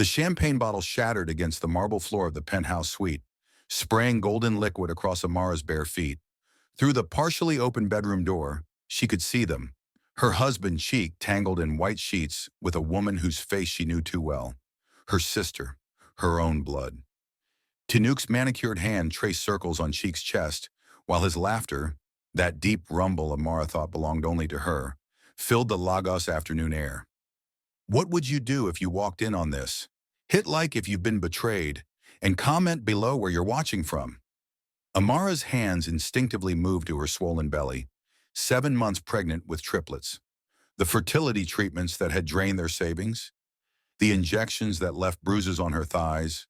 The champagne bottle shattered against the marble floor of the penthouse suite, spraying golden liquid across Amara's bare feet. Through the partially open bedroom door, she could see them, her husband cheek tangled in white sheets with a woman whose face she knew too well, her sister, her own blood. Tanook's manicured hand traced circles on Cheek's chest, while his laughter, that deep rumble Amara thought belonged only to her, filled the Lagos afternoon air. What would you do if you walked in on this? Hit like if you've been betrayed, and comment below where you're watching from. Amara's hands instinctively moved to her swollen belly, 7 months pregnant with triplets. The fertility treatments that had drained their savings, the injections that left bruises on her thighs,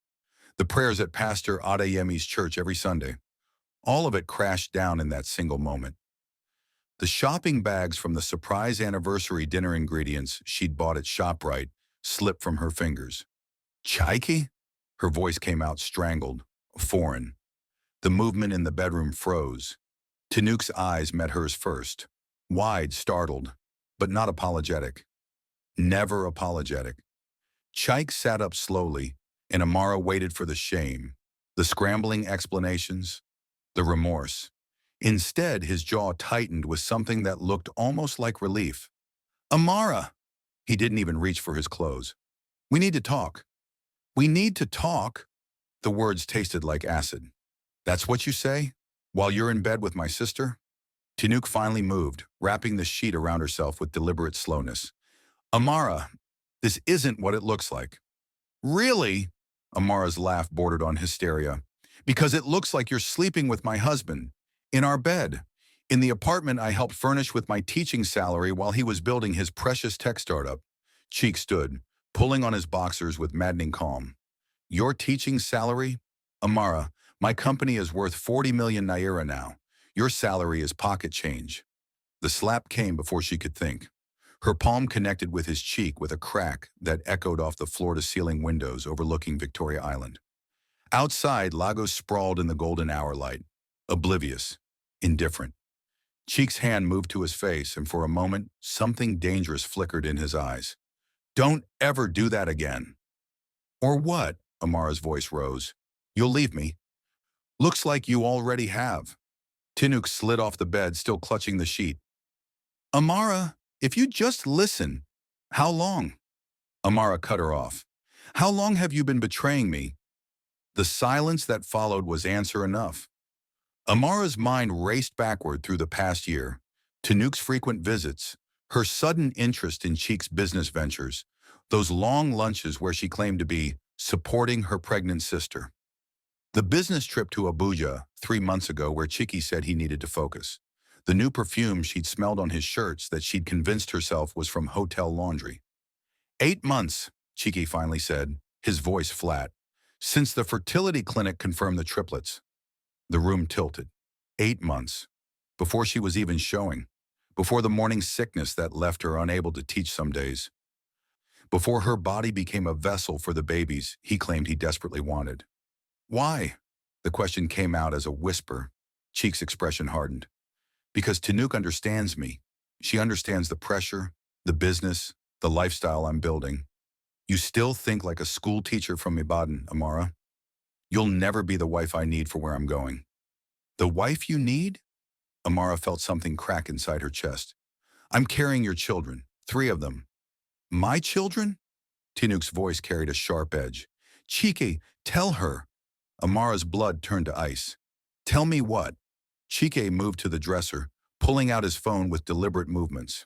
the prayers at Pastor Adeyemi's church every Sunday. All of it crashed down in that single moment. The shopping bags from the surprise anniversary dinner ingredients she'd bought at ShopRite slipped from her fingers. Chaiki? Her voice came out strangled, foreign. The movement in the bedroom froze. Tanook's eyes met hers first, wide, startled, but not apologetic. Never apologetic. Chaik sat up slowly, and Amara waited for the shame, the scrambling explanations, the remorse. Instead, his jaw tightened with something that looked almost like relief. Amara! He didn't even reach for his clothes. We need to talk. We need to talk. The words tasted like acid. That's what you say? While you're in bed with my sister? Tanook finally moved, wrapping the sheet around herself with deliberate slowness. Amara, this isn't what it looks like. Really? Amara's laugh bordered on hysteria. Because it looks like you're sleeping with my husband. In our bed. In the apartment I helped furnish with my teaching salary while he was building his precious tech startup. Cheek stood, pulling on his boxers with maddening calm. Your teaching salary? Amara, my company is worth 40 million naira now. Your salary is pocket change. The slap came before she could think. Her palm connected with his cheek with a crack that echoed off the floor-to-ceiling windows overlooking Victoria Island. Outside, Lagos sprawled in the golden hour light, oblivious, indifferent. Cheek's hand moved to his face, and for a moment, something dangerous flickered in his eyes. Don't ever do that again. Or what? Amara's voice rose. You'll leave me. Looks like you already have. Tinook slid off the bed, still clutching the sheet. Amara, if you just listen. How long? Amara cut her off. How long have you been betraying me? The silence that followed was answer enough. Amara's mind raced backward through the past year, Tanook's frequent visits, her sudden interest in Cheek's business ventures, those long lunches where she claimed to be supporting her pregnant sister. The business trip to Abuja 3 months ago where Chiki said he needed to focus. The new perfume she'd smelled on his shirts that she'd convinced herself was from hotel laundry. 8 months, Chiki finally said, his voice flat, since the fertility clinic confirmed the triplets. The room tilted. 8 months. Before she was even showing. Before the morning sickness that left her unable to teach some days. Before her body became a vessel for the babies he claimed he desperately wanted. Why? The question came out as a whisper. Cheek's expression hardened. Because Tanook understands me. She understands the pressure, the business, the lifestyle I'm building. You still think like a school teacher from Ibadan, Amara. You'll never be the wife I need for where I'm going. The wife you need? Amara felt something crack inside her chest. I'm carrying your children, 3 of them. My children? Tinook's voice carried a sharp edge. Chike, tell her. Amara's blood turned to ice. Tell me what? Chike moved to the dresser, pulling out his phone with deliberate movements.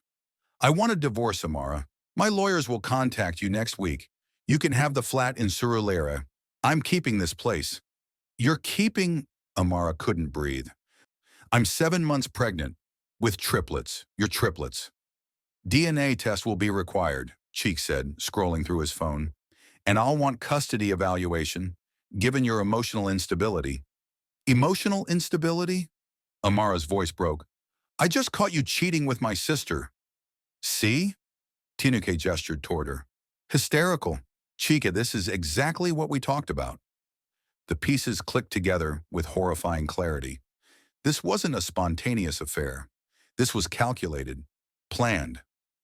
I want a divorce, Amara. My lawyers will contact you next week. You can have the flat in Surulere. I'm keeping this place. You're keeping... Amara couldn't breathe. I'm 7 months pregnant. With triplets. Your triplets. DNA test will be required, Cheek said, scrolling through his phone. And I'll want custody evaluation, given your emotional instability. Emotional instability? Amara's voice broke. I just caught you cheating with my sister. See? Tinuke gestured toward her. Hysterical. Chika, this is exactly what we talked about. The pieces clicked together with horrifying clarity. This wasn't a spontaneous affair. This was calculated, planned.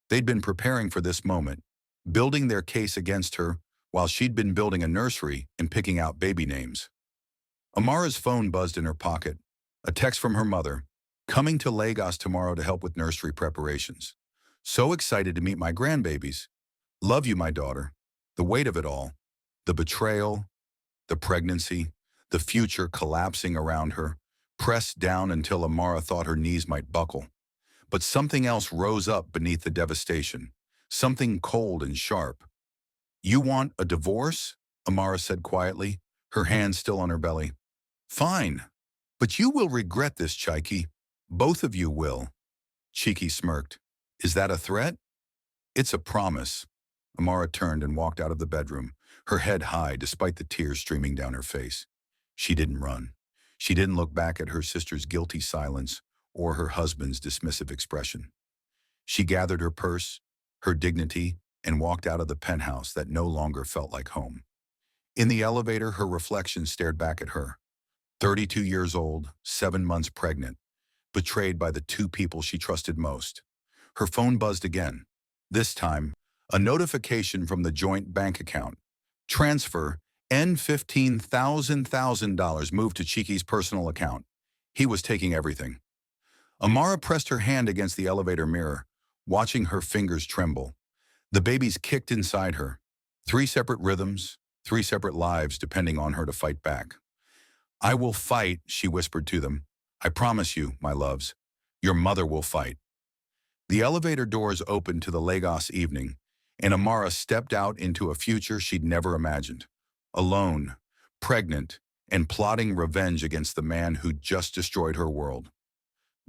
They'd been preparing for this moment, building their case against her, while she'd been building a nursery and picking out baby names. Amara's phone buzzed in her pocket. A text from her mother, coming to Lagos tomorrow to help with nursery preparations. So excited to meet my grandbabies. Love you, my daughter. The weight of it all, the betrayal, the pregnancy, the future collapsing around her, pressed down until Amara thought her knees might buckle. But something else rose up beneath the devastation, something cold and sharp. You want a divorce? Amara said quietly, her hand still on her belly. Fine, but you will regret this, Cheeky. Both of you will. Cheeky smirked. Is that a threat? It's a promise. Amara turned and walked out of the bedroom, her head high despite the tears streaming down her face. She didn't run. She didn't look back at her sister's guilty silence or her husband's dismissive expression. She gathered her purse, her dignity, and walked out of the penthouse that no longer felt like home. In the elevator, her reflection stared back at her. 32 years old, 7 months pregnant, betrayed by the two people she trusted most. Her phone buzzed again. This time, a notification from the joint bank account. Transfer $15,000 moved to Cheeky's personal account. He was taking everything. Amara pressed her hand against the elevator mirror, watching her fingers tremble. The babies kicked inside her. 3 separate rhythms, 3 separate lives depending on her to fight back. I will fight, she whispered to them. I promise you, my loves, your mother will fight. The elevator doors opened to the Lagos evening, and Amara stepped out into a future she'd never imagined. Alone, pregnant, and plotting revenge against the man who'd just destroyed her world.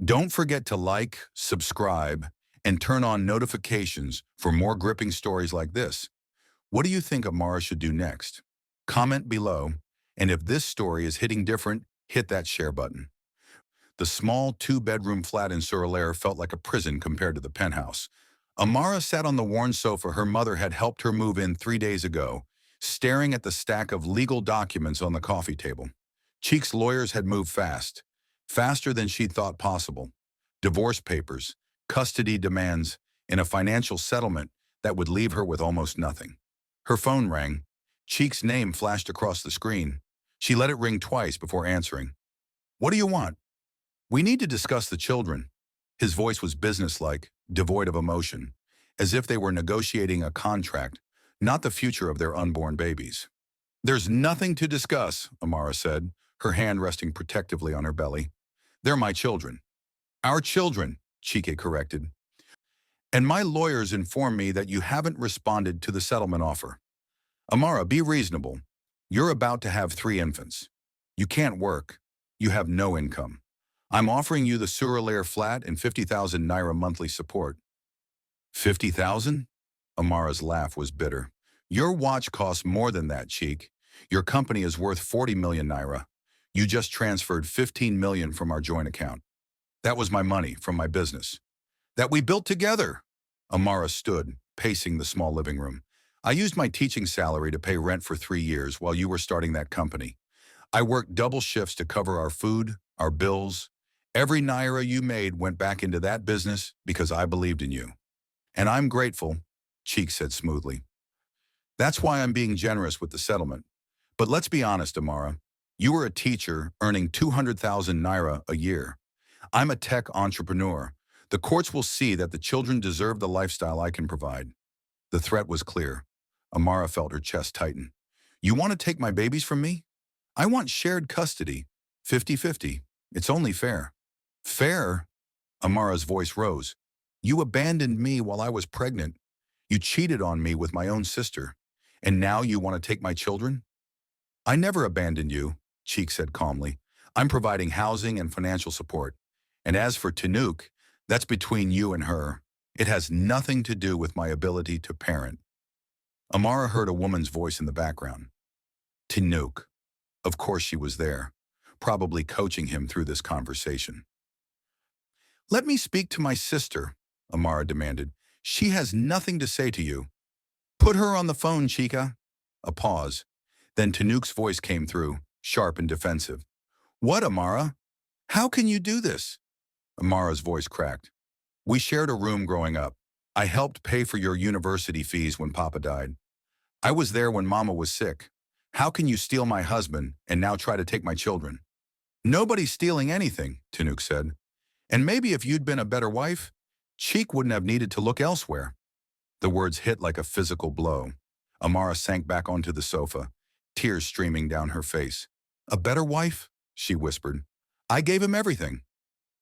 Don't forget to like, subscribe, and turn on notifications for more gripping stories like this. What do you think Amara should do next? Comment below, and if this story is hitting different, hit that share button. The small 2-bedroom flat in Surulere felt like a prison compared to the penthouse. Amara sat on the worn sofa her mother had helped her move in 3 days ago, staring at the stack of legal documents on the coffee table. Cheek's lawyers had moved fast, faster than she'd thought possible. Divorce papers, custody demands, and a financial settlement that would leave her with almost nothing. Her phone rang. Cheek's name flashed across the screen. She let it ring twice before answering. What do you want? We need to discuss the children. His voice was businesslike, devoid of emotion, as if they were negotiating a contract, not the future of their unborn babies. There's nothing to discuss, Amara said, her hand resting protectively on her belly. They're my children. Our children, Chike corrected. And my lawyers inform me that you haven't responded to the settlement offer. Amara, be reasonable. You're about to have 3 infants. You can't work. You have no income. I'm offering you the Surulere flat and 50,000 naira monthly support. 50,000? Amara's laugh was bitter. Your watch costs more than that, Cheek. Your company is worth 40 million naira. You just transferred 15 million from our joint account. That was my money from my business. That we built together. Amara stood, pacing the small living room. I used my teaching salary to pay rent for 3 years while you were starting that company. I worked double shifts to cover our food, our bills. Every naira you made went back into that business because I believed in you. And I'm grateful, Cheek said smoothly. That's why I'm being generous with the settlement. But let's be honest, Amara. You were a teacher earning 200,000 naira a year. I'm a tech entrepreneur. The courts will see that the children deserve the lifestyle I can provide. The threat was clear. Amara felt her chest tighten. You want to take my babies from me? I want shared custody. 50-50. It's only fair. Fair? Amara's voice rose. You abandoned me while I was pregnant. You cheated on me with my own sister. And now you want to take my children? I never abandoned you, Cheek said calmly. I'm providing housing and financial support. And as for Tanook, that's between you and her. It has nothing to do with my ability to parent. Amara heard a woman's voice in the background. Tanook. Of course she was there, probably coaching him through this conversation. Let me speak to my sister, Amara demanded. She has nothing to say to you. Put her on the phone, Chica. A pause. Then Tanook's voice came through, sharp and defensive. What, Amara? How can you do this? Amara's voice cracked. We shared a room growing up. I helped pay for your university fees when Papa died. I was there when Mama was sick. How can you steal my husband and now try to take my children? Nobody's stealing anything, Tanuk said. And maybe if you'd been a better wife, Cheek wouldn't have needed to look elsewhere. The words hit like a physical blow. Amara sank back onto the sofa, tears streaming down her face. A better wife? She whispered. I gave him everything.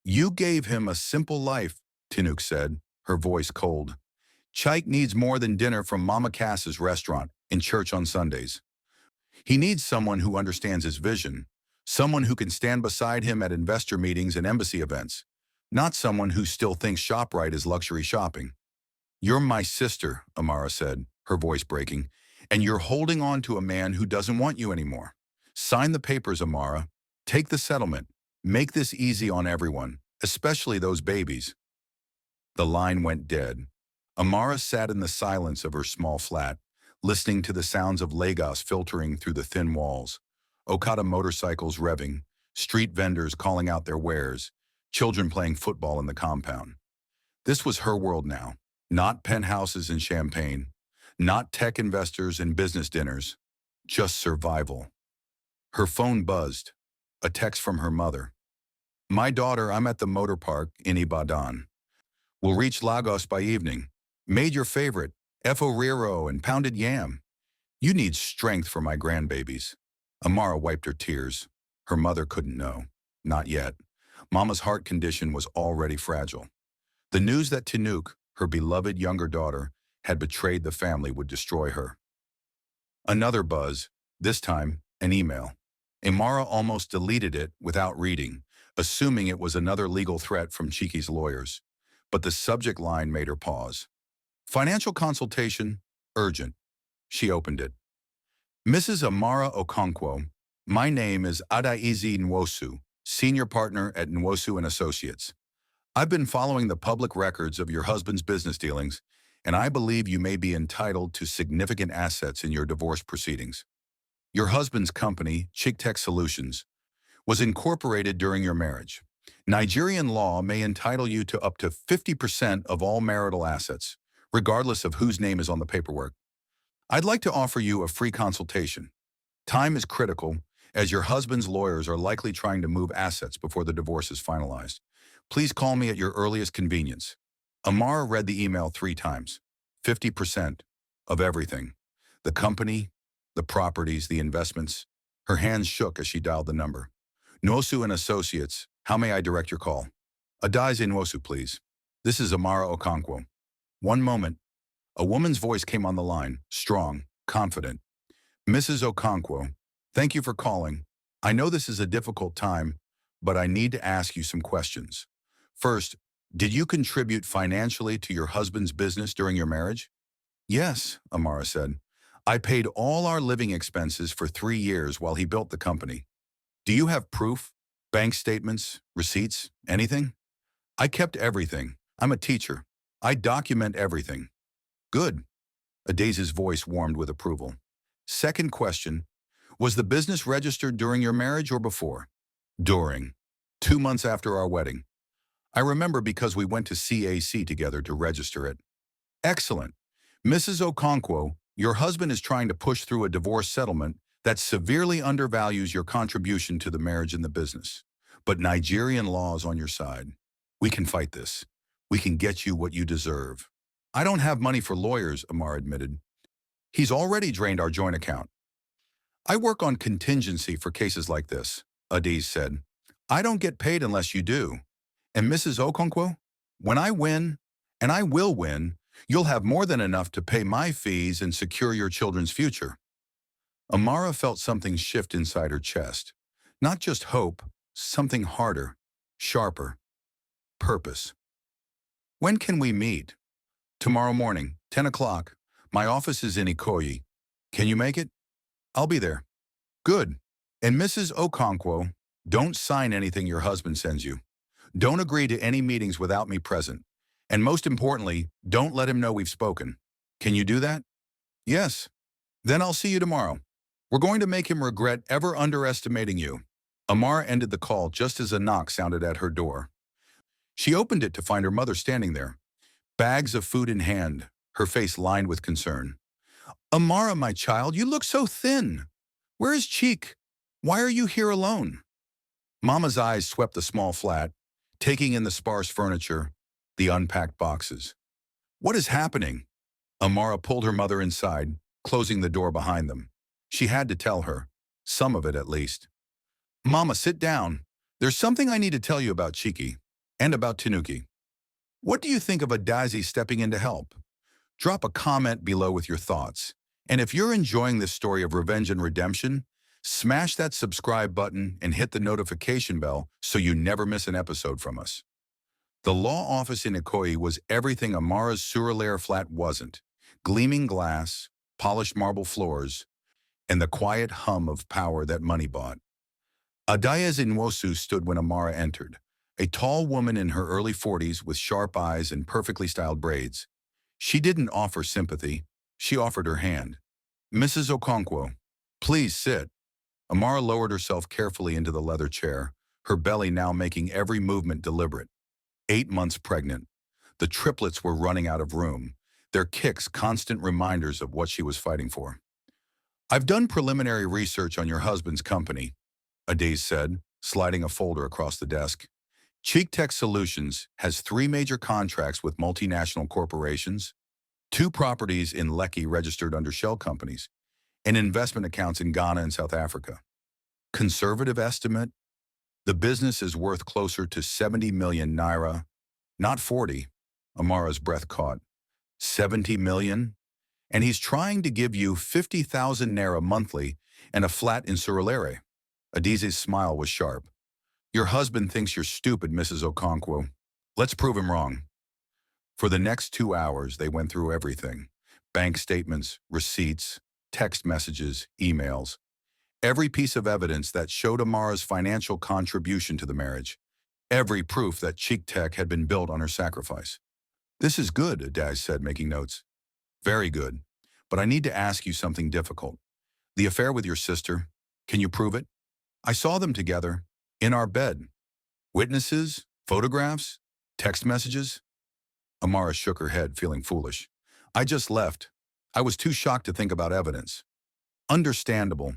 You gave him a simple life, Tanuk said, her voice cold. Chike needs more than dinner from Mama Cass's restaurant and church on Sundays. He needs someone who understands his vision, someone who can stand beside him at investor meetings and embassy events, not someone who still thinks ShopRite is luxury shopping. You're my sister, Amara said, her voice breaking, and you're holding on to a man who doesn't want you anymore. Sign the papers, Amara. Take the settlement. Make this easy on everyone, especially those babies. The line went dead. Amara sat in the silence of her small flat, listening to the sounds of Lagos filtering through the thin walls, Okada motorcycles revving, street vendors calling out their wares, children playing football in the compound. This was her world now, not penthouses and champagne, not tech investors and business dinners, just survival. Her phone buzzed, a text from her mother. My daughter, I'm at the motor park in Ibadan. We'll reach Lagos by evening. Made your favorite, efo and pounded yam. You need strength for my grandbabies. Amara wiped her tears. Her mother couldn't know. Not yet. Mama's heart condition was already fragile. The news that Tanuk, her beloved younger daughter, had betrayed the family would destroy her. Another buzz, this time an email. Amara almost deleted it without reading, assuming it was another legal threat from Chiki's lawyers. But the subject line made her pause. Financial consultation, urgent. She opened it. Mrs. Amara Okonkwo, my name is Adaizi Nwosu, senior partner at Nwosu & Associates. I've been following the public records of your husband's business dealings, and I believe you may be entitled to significant assets in your divorce proceedings. Your husband's company, Chiktech Solutions, was incorporated during your marriage. Nigerian law may entitle you to up to 50% of all marital assets, regardless of whose name is on the paperwork. I'd like to offer you a free consultation. Time is critical, as your husband's lawyers are likely trying to move assets before the divorce is finalized. Please call me at your earliest convenience. Amara read the email 3 times. 50% of everything. The company, the properties, the investments. Her hands shook as she dialed the number. Nwosu & Associates, how may I direct your call? Adaize Nwosu, please. This is Amara Okonkwo. One moment. A woman's voice came on the line, strong, confident. Mrs. Okonkwo, thank you for calling. I know this is a difficult time, but I need to ask you some questions. First, did you contribute financially to your husband's business during your marriage? Yes, Amara said. I paid all our living expenses for 3 years while he built the company. Do you have proof? Bank statements, receipts, anything? I kept everything. I'm a teacher. I document everything. Good. Adaize's voice warmed with approval. Second question, was the business registered during your marriage or before? During. 2 months after our wedding. I remember because we went to CAC together to register it. Excellent. Mrs. Okonkwo, your husband is trying to push through a divorce settlement that severely undervalues your contribution to the marriage and the business. But Nigerian law is on your side. We can fight this. We can get you what you deserve. I don't have money for lawyers, Amar admitted. He's already drained our joint account. I work on contingency for cases like this, Adaize said. I don't get paid unless you do. And Mrs. Okonkwo, when I win, and I will win, you'll have more than enough to pay my fees and secure your children's future. Amara felt something shift inside her chest. Not just hope, something harder, sharper. Purpose. When can we meet? Tomorrow morning, 10 o'clock. My office is in Ikoyi. Can you make it? I'll be there. Good. And Mrs. Okonkwo, don't sign anything your husband sends you. Don't agree to any meetings without me present. And most importantly, don't let him know we've spoken. Can you do that? Yes. Then I'll see you tomorrow. We're going to make him regret ever underestimating you. Amara ended the call just as a knock sounded at her door. She opened it to find her mother standing there, bags of food in hand, her face lined with concern. Amara, my child, you look so thin. Where is Cheek? Why are you here alone? Mama's eyes swept the small flat, taking in the sparse furniture, the unpacked boxes. What is happening? Amara pulled her mother inside, closing the door behind them. She had to tell her, some of it at least. Mama, sit down. There's something I need to tell you about Cheeky and about Tanuki. What do you think of a Daisy stepping in to help? Drop a comment below with your thoughts. And if you're enjoying this story of revenge and redemption, smash that subscribe button and hit the notification bell so you never miss an episode from us. The law office in Ikoyi was everything Amara's Suralair flat wasn't. Gleaming glass, polished marble floors, and the quiet hum of power that money bought. Adayez Nwosu stood when Amara entered, a tall woman in her early 40s with sharp eyes and perfectly styled braids. She didn't offer sympathy, she offered her hand. Mrs. Okonkwo, please sit. Amara lowered herself carefully into the leather chair, her belly now making every movement deliberate. 8 months pregnant. The triplets were running out of room, their kicks constant reminders of what she was fighting for. I've done preliminary research on your husband's company, Adayez said, sliding a folder across the desk. Cheek Tech Solutions has 3 major contracts with multinational corporations, 2 properties in Lekki registered under shell companies, and investment accounts in Ghana and South Africa. Conservative estimate, the business is worth closer to 70 million naira, not 40. Amara's breath caught. 70 million? And he's trying to give you 50,000 naira monthly and a flat in Surulere. Adayez's smile was sharp. Your husband thinks you're stupid, Mrs. Okonkwo. Let's prove him wrong. For the next 2 hours, they went through everything. Bank statements, receipts, text messages, emails. Every piece of evidence that showed Amara's financial contribution to the marriage. Every proof that Cheek Tech had been built on her sacrifice. This is good, Adayez said, making notes. Very good. But I need to ask you something difficult. The affair with your sister, can you prove it? I saw them together, in our bed. Witnesses, photographs, text messages? Amara shook her head, feeling foolish. I just left. I was too shocked to think about evidence. Understandable.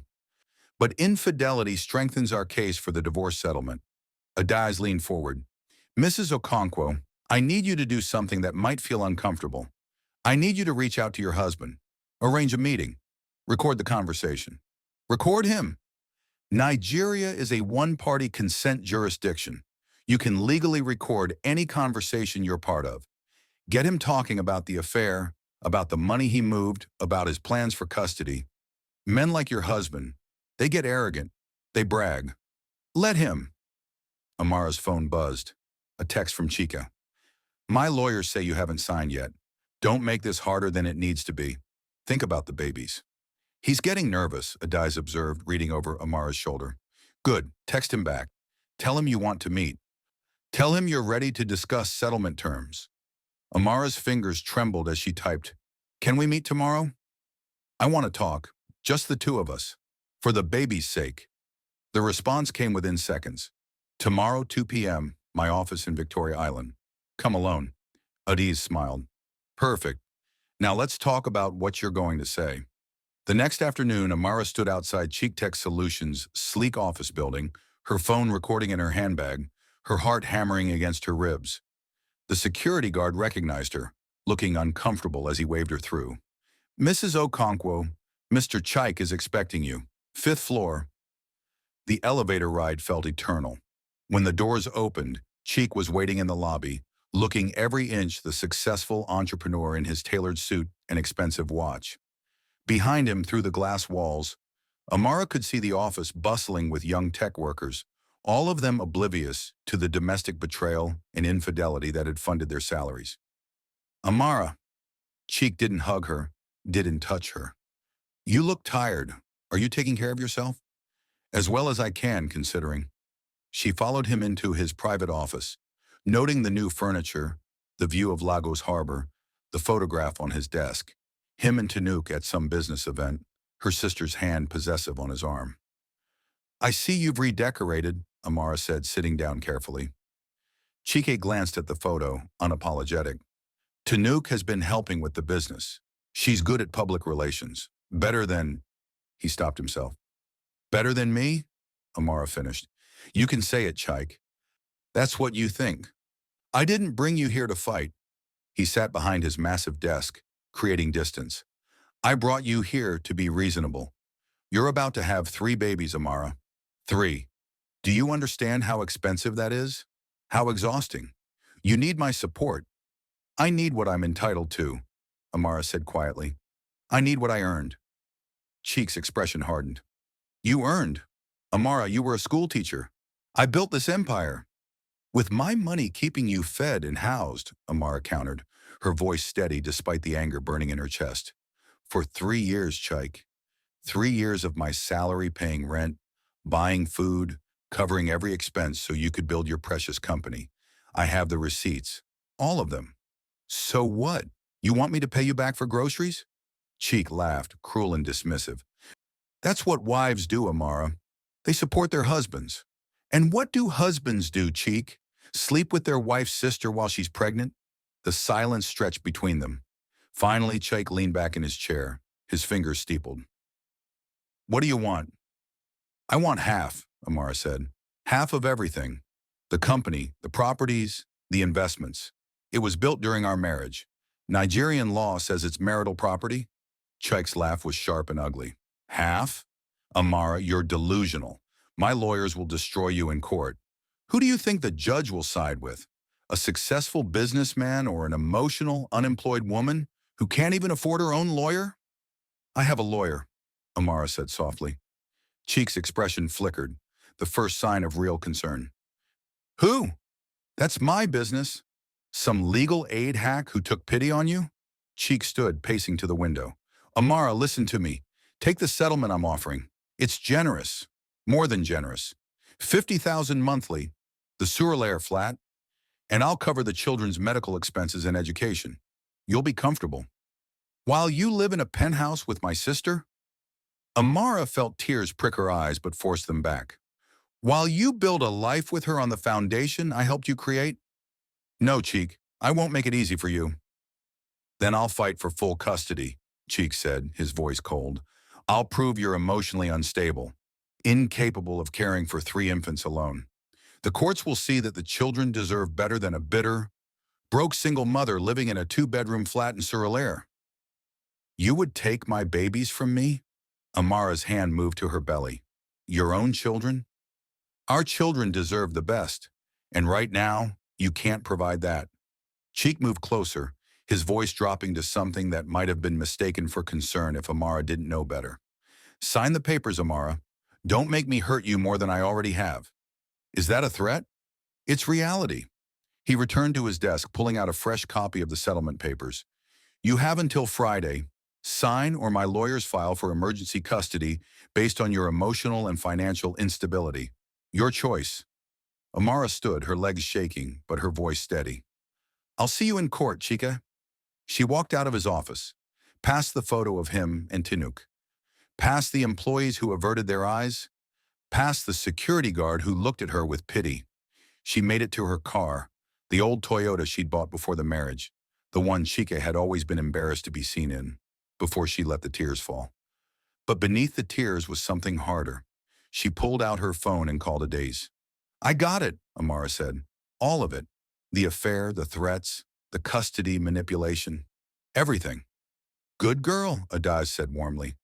But infidelity strengthens our case for the divorce settlement. Adayez leaned forward. Mrs. Okonkwo, I need you to do something that might feel uncomfortable. I need you to reach out to your husband. Arrange a meeting. Record the conversation. Record him. Nigeria is a one-party consent jurisdiction. You can legally record any conversation you're part of. Get him talking about the affair, about the money he moved, about his plans for custody. Men like your husband, they get arrogant. They brag. Let him. Amara's phone buzzed. A text from Chika. My lawyers say you haven't signed yet. Don't make this harder than it needs to be. Think about the babies. He's getting nervous, Adayez observed, reading over Amara's shoulder. Good, text him back. Tell him you want to meet. Tell him you're ready to discuss settlement terms. Amara's fingers trembled as she typed, Can we meet tomorrow? I want to talk, just the 2 of us, for the baby's sake. The response came within seconds. Tomorrow, 2 p.m., my office in Victoria Island. Come alone. Adayez smiled. Perfect. Now let's talk about what you're going to say. The next afternoon, Amara stood outside Cheek Tech Solutions' sleek office building, her phone recording in her handbag, her heart hammering against her ribs. The security guard recognized her, looking uncomfortable as he waved her through. Mrs. Okonkwo, Mr. Chike is expecting you. 5th floor. The elevator ride felt eternal. When the doors opened, Cheek was waiting in the lobby, looking every inch the successful entrepreneur in his tailored suit and expensive watch. Behind him, through the glass walls, Amara could see the office bustling with young tech workers, all of them oblivious to the domestic betrayal and infidelity that had funded their salaries. Amara. Cheek didn't hug her, didn't touch her. You look tired. Are you taking care of yourself? As well as I can, considering. She followed him into his private office, noting the new furniture, the view of Lagos Harbor, the photograph on his desk, him and Tanuki at some business event, her sister's hand possessive on his arm. I see you've redecorated, Amara said, sitting down carefully. Chike glanced at the photo, unapologetic. Tanuki has been helping with the business. She's good at public relations. Better than, he stopped himself. Better than me? Amara finished. You can say it, Chike. That's what you think. I didn't bring you here to fight. He sat behind his massive desk, creating distance. I brought you here to be reasonable. You're about to have 3 babies, Amara. 3. Do you understand how expensive that is? How exhausting? You need my support. I need what I'm entitled to, Amara said quietly. I need what I earned. Cheek's expression hardened. You earned. Amara, you were a school teacher. I built this empire. With my money keeping you fed and housed, Amara countered, her voice steady despite the anger burning in her chest. For 3 years, Chike. 3 years of my salary paying rent, buying food, covering every expense so you could build your precious company. I have the receipts. All of them. So what? You want me to pay you back for groceries? Cheek laughed, cruel and dismissive. That's what wives do, Amara. They support their husbands. And what do husbands do, Cheek? Sleep with their wife's sister while she's pregnant? The silence stretched between them. Finally, Cheek leaned back in his chair, his fingers steepled. What do you want? I want half, Amara said. Half of everything. The company, the properties, the investments. It was built during our marriage. Nigerian law says it's marital property. Cheik's laugh was sharp and ugly. Half? Amara, you're delusional. My lawyers will destroy you in court. Who do you think the judge will side with? A successful businessman or an emotional, unemployed woman who can't even afford her own lawyer? I have a lawyer, Amara said softly. Cheek's expression flickered, the first sign of real concern. Who? That's my business. Some legal aid hack who took pity on you? Cheek stood, pacing to the window. Amara, listen to me. Take the settlement I'm offering. It's generous. More than generous. $50,000 monthly, the Surelaire flat, and I'll cover the children's medical expenses and education. You'll be comfortable. While you live in a penthouse with my sister? Amara felt tears prick her eyes but forced them back. While you build a life with her on the foundation I helped you create? No, Cheek, I won't make it easy for you. Then I'll fight for full custody, Cheek said, his voice cold. I'll prove you're emotionally unstable, incapable of caring for 3 infants alone. The courts will see that the children deserve better than a bitter, broke single mother living in a 2-bedroom flat in Surelaire. You would take my babies from me? Amara's hand moved to her belly. Your own children? Our children deserve the best, and right now, you can't provide that. Cheek moved closer, his voice dropping to something that might have been mistaken for concern if Amara didn't know better. Sign the papers, Amara. Don't make me hurt you more than I already have. Is that a threat? It's reality. He returned to his desk, pulling out a fresh copy of the settlement papers. You have until Friday. Sign or my lawyers file for emergency custody based on your emotional and financial instability. Your choice. Amara stood, her legs shaking, but her voice steady. I'll see you in court, Chica. She walked out of his office, past the photo of him and Tinuk, past the employees who averted their eyes, past the security guard who looked at her with pity. She made it to her car, the old Toyota she'd bought before the marriage, the one Chica had always been embarrassed to be seen in, before she let the tears fall. But beneath the tears was something harder. She pulled out her phone and called Adaz. I got it, Amara said. All of it. The affair, the threats, the custody manipulation, everything. Good girl, Adaz said warmly.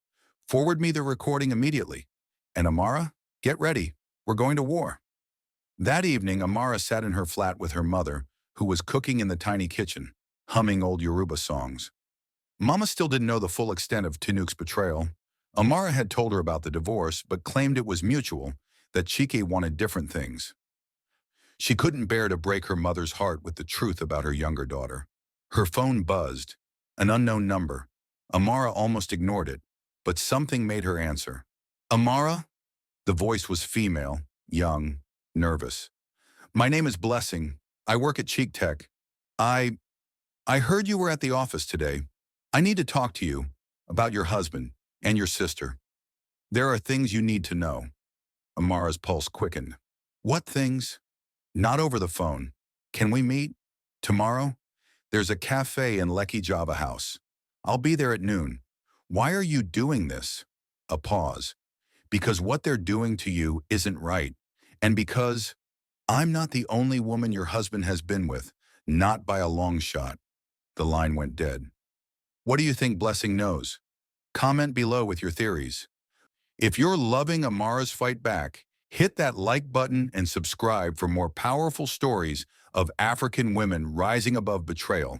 Forward me the recording immediately. And Amara, get ready. We're going to war. That evening, Amara sat in her flat with her mother, who was cooking in the tiny kitchen, humming old Yoruba songs. Mama still didn't know the full extent of Tinuk's betrayal. Amara had told her about the divorce, but claimed it was mutual, that Chike wanted different things. She couldn't bear to break her mother's heart with the truth about her younger daughter. Her phone buzzed, an unknown number. Amara almost ignored it, but something made her answer. Amara? The voice was female, young, nervous. My name is Blessing. I work at Cheek Tech. I heard you were at the office today. I need to talk to you about your husband and your sister. There are things you need to know. Amara's pulse quickened. What things? Not over the phone. Can we meet? Tomorrow? There's a cafe in Lekki Java House. I'll be there at noon. Why are you doing this? A pause. Because what they're doing to you isn't right. And because I'm not the only woman your husband has been with, not by a long shot. The line went dead. What do you think Blessing knows? Comment below with your theories. If you're loving Amara's fight back, hit that like button and subscribe for more powerful stories of African women rising above betrayal.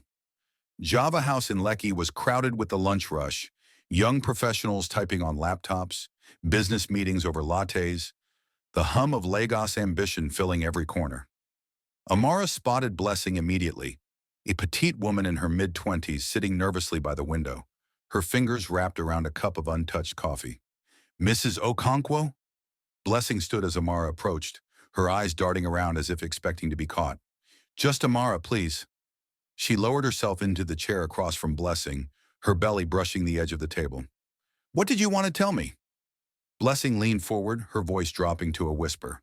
Java House in Lekki was crowded with the lunch rush, young professionals typing on laptops, business meetings over lattes, the hum of Lagos ambition filling every corner. Amara spotted Blessing immediately, a petite woman in her mid-20s sitting nervously by the window, her fingers wrapped around a cup of untouched coffee. Mrs. Okonkwo? Blessing stood as Amara approached, her eyes darting around as if expecting to be caught. Just Amara, please. She lowered herself into the chair across from Blessing, her belly brushing the edge of the table. What did you want to tell me? Blessing leaned forward, her voice dropping to a whisper.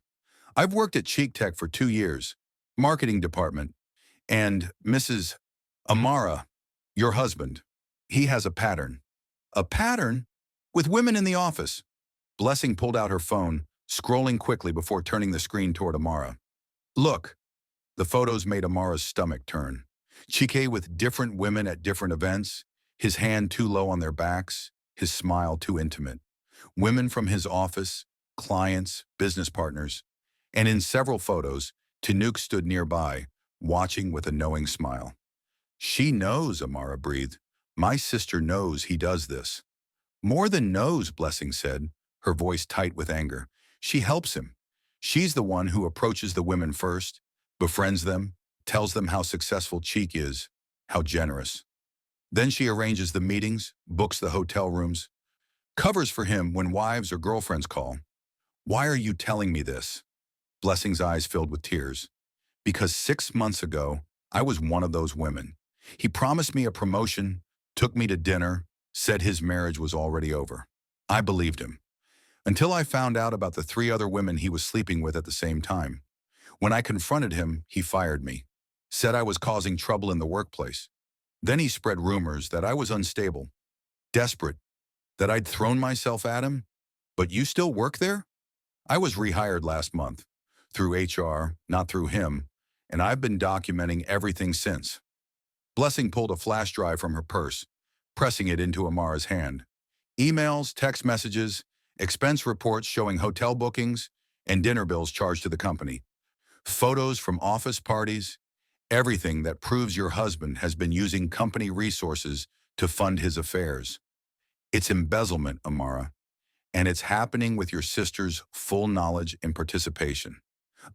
I've worked at Cheek Tech for 2 years, marketing department, and Mrs. Amara, your husband, he has a pattern. A pattern? With women in the office. Blessing pulled out her phone, scrolling quickly before turning the screen toward Amara. Look. The photos made Amara's stomach turn. Chike with different women at different events, his hand too low on their backs, his smile too intimate. Women from his office, clients, business partners. And in several photos, Tanuk stood nearby, watching with a knowing smile. She knows, Amara breathed. My sister knows he does this. More than knows, Blessing said, her voice tight with anger. She helps him. She's the one who approaches the women first, befriends them, tells them how successful Cheek is, how generous. Then she arranges the meetings, books the hotel rooms, covers for him when wives or girlfriends call. Why are you telling me this? Blessing's eyes filled with tears. Because 6 months ago, I was one of those women. He promised me a promotion, took me to dinner, said his marriage was already over. I believed him. Until I found out about the 3 other women he was sleeping with at the same time. When I confronted him, he fired me. Said I was causing trouble in the workplace. Then he spread rumors that I was unstable, desperate, that I'd thrown myself at him. But you still work there? I was rehired last month, through HR, not through him, and I've been documenting everything since. Blessing pulled a flash drive from her purse, pressing it into Amara's hand. Emails, text messages, expense reports showing hotel bookings, and dinner bills charged to the company. Photos from office parties, everything that proves your husband has been using company resources to fund his affairs. It's embezzlement, Amara, and it's happening with your sister's full knowledge and participation.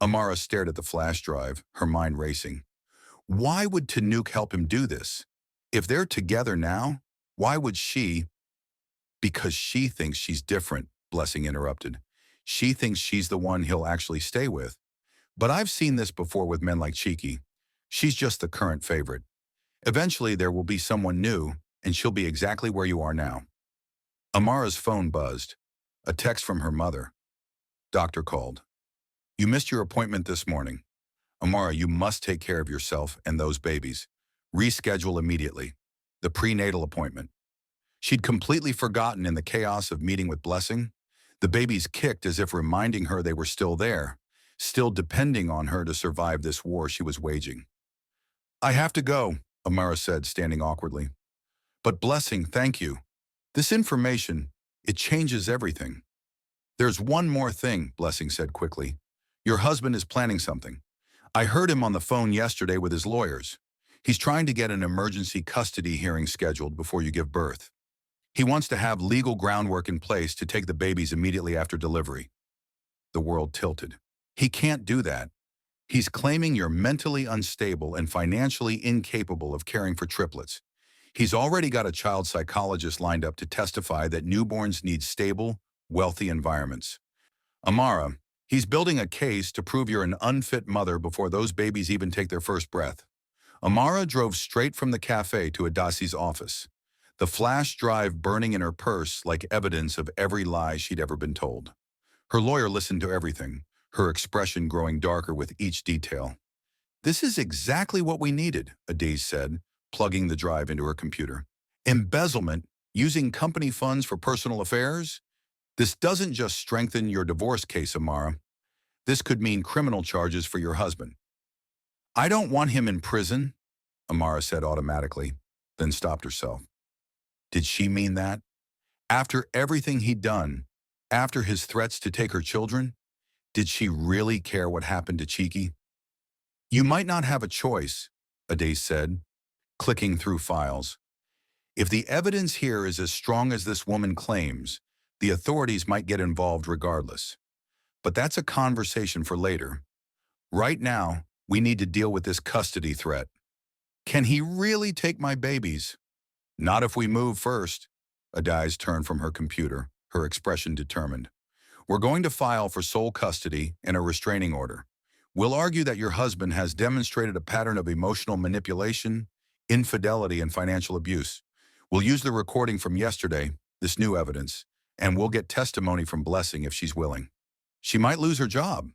Amara stared at the flash drive, her mind racing. Why would Tanuk help him do this? If they're together now, why would she? Because she thinks she's different, Blessing interrupted. She thinks she's the one he'll actually stay with. But I've seen this before with men like Cheeky. She's just the current favorite. Eventually there will be someone new, and she'll be exactly where you are now. Amara's phone buzzed. A text from her mother. Doctor called. You missed your appointment this morning. Amara, you must take care of yourself and those babies. Reschedule immediately. The prenatal appointment. She'd completely forgotten in the chaos of meeting with Blessing. The babies kicked as if reminding her they were still there, still depending on her to survive this war she was waging. I have to go, Amara said, standing awkwardly. But Blessing, thank you. This information, it changes everything. There's one more thing, Blessing said quickly. Your husband is planning something. I heard him on the phone yesterday with his lawyers. He's trying to get an emergency custody hearing scheduled before you give birth. He wants to have legal groundwork in place to take the babies immediately after delivery. The world tilted. He can't do that. He's claiming you're mentally unstable and financially incapable of caring for triplets. He's already got a child psychologist lined up to testify that newborns need stable, wealthy environments. Amara, he's building a case to prove you're an unfit mother before those babies even take their first breath. Amara drove straight from the cafe to Adasi's office, the flash drive burning in her purse like evidence of every lie she'd ever been told. Her lawyer listened to everything, her expression growing darker with each detail. This is exactly what we needed, Adase said, plugging the drive into her computer. Embezzlement, Using company funds for personal affairs? This doesn't just strengthen your divorce case, Amara. This could mean criminal charges for your husband. I don't want him in prison, Amara said automatically, then stopped herself. Did she mean that? After everything he'd done, after his threats to take her children, did she really care what happened to Cheeky? You might not have a choice, Ade said, clicking through files. If the evidence here is as strong as this woman claims, the authorities might get involved regardless. But that's a conversation for later. Right now, we need to deal with this custody threat. Can he really take my babies? Not if we move first. Ade's turned from her computer, her expression determined. We're going to file for sole custody and a restraining order. We'll argue that your husband has demonstrated a pattern of emotional manipulation, infidelity, and financial abuse. We'll use the recording from yesterday, this new evidence, and we'll get testimony from Blessing if she's willing. She might lose her job.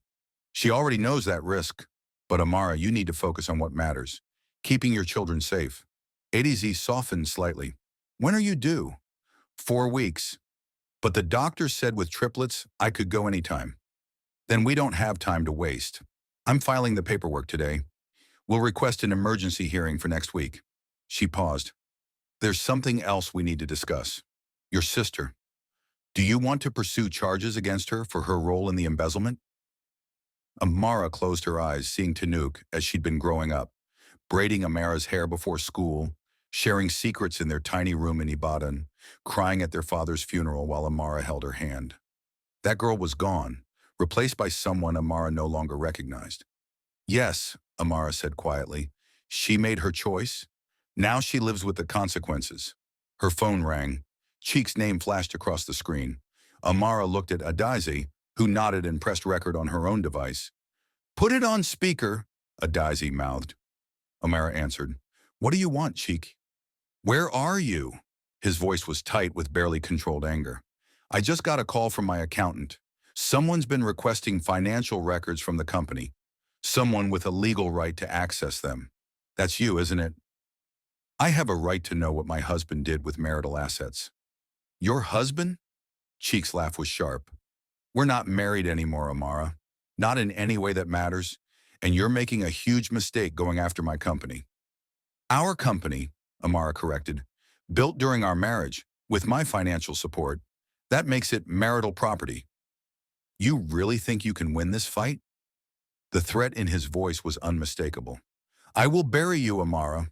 She already knows that risk. But Amara, you need to focus on what matters. Keeping your children safe. ADZ softened slightly. When are you due? 4 weeks. But the doctor said with triplets, I could go anytime. Then we don't have time to waste. I'm filing the paperwork today. We'll request an emergency hearing for next week. She paused. There's something else we need to discuss. Your sister. Do you want to pursue charges against her for her role in the embezzlement? Amara closed her eyes, seeing Tanook as she'd been growing up, braiding Amara's hair before school, sharing secrets in their tiny room in Ibadan, crying at their father's funeral while Amara held her hand. That girl was gone, replaced by someone Amara no longer recognized. Yes, Amara said quietly. She made her choice. Now she lives with the consequences. Her phone rang. Cheek's name flashed across the screen. Amara looked at Adazi, who nodded and pressed record on her own device. Put it on speaker, Adazi mouthed. Amara answered. What do you want, Cheek? Where are you? His voice was tight with barely controlled anger. I just got a call from my accountant. Someone's been requesting financial records from the company. Someone with a legal right to access them. That's you, isn't it? I have a right to know what my husband did with marital assets. Your husband? Cheek's laugh was sharp. We're not married anymore, Amara. Not in any way that matters. And you're making a huge mistake going after my company. Our company, Amara corrected, built during our marriage, with my financial support. That makes it marital property. You really think you can win this fight? The threat in his voice was unmistakable. I will bury you, Amara.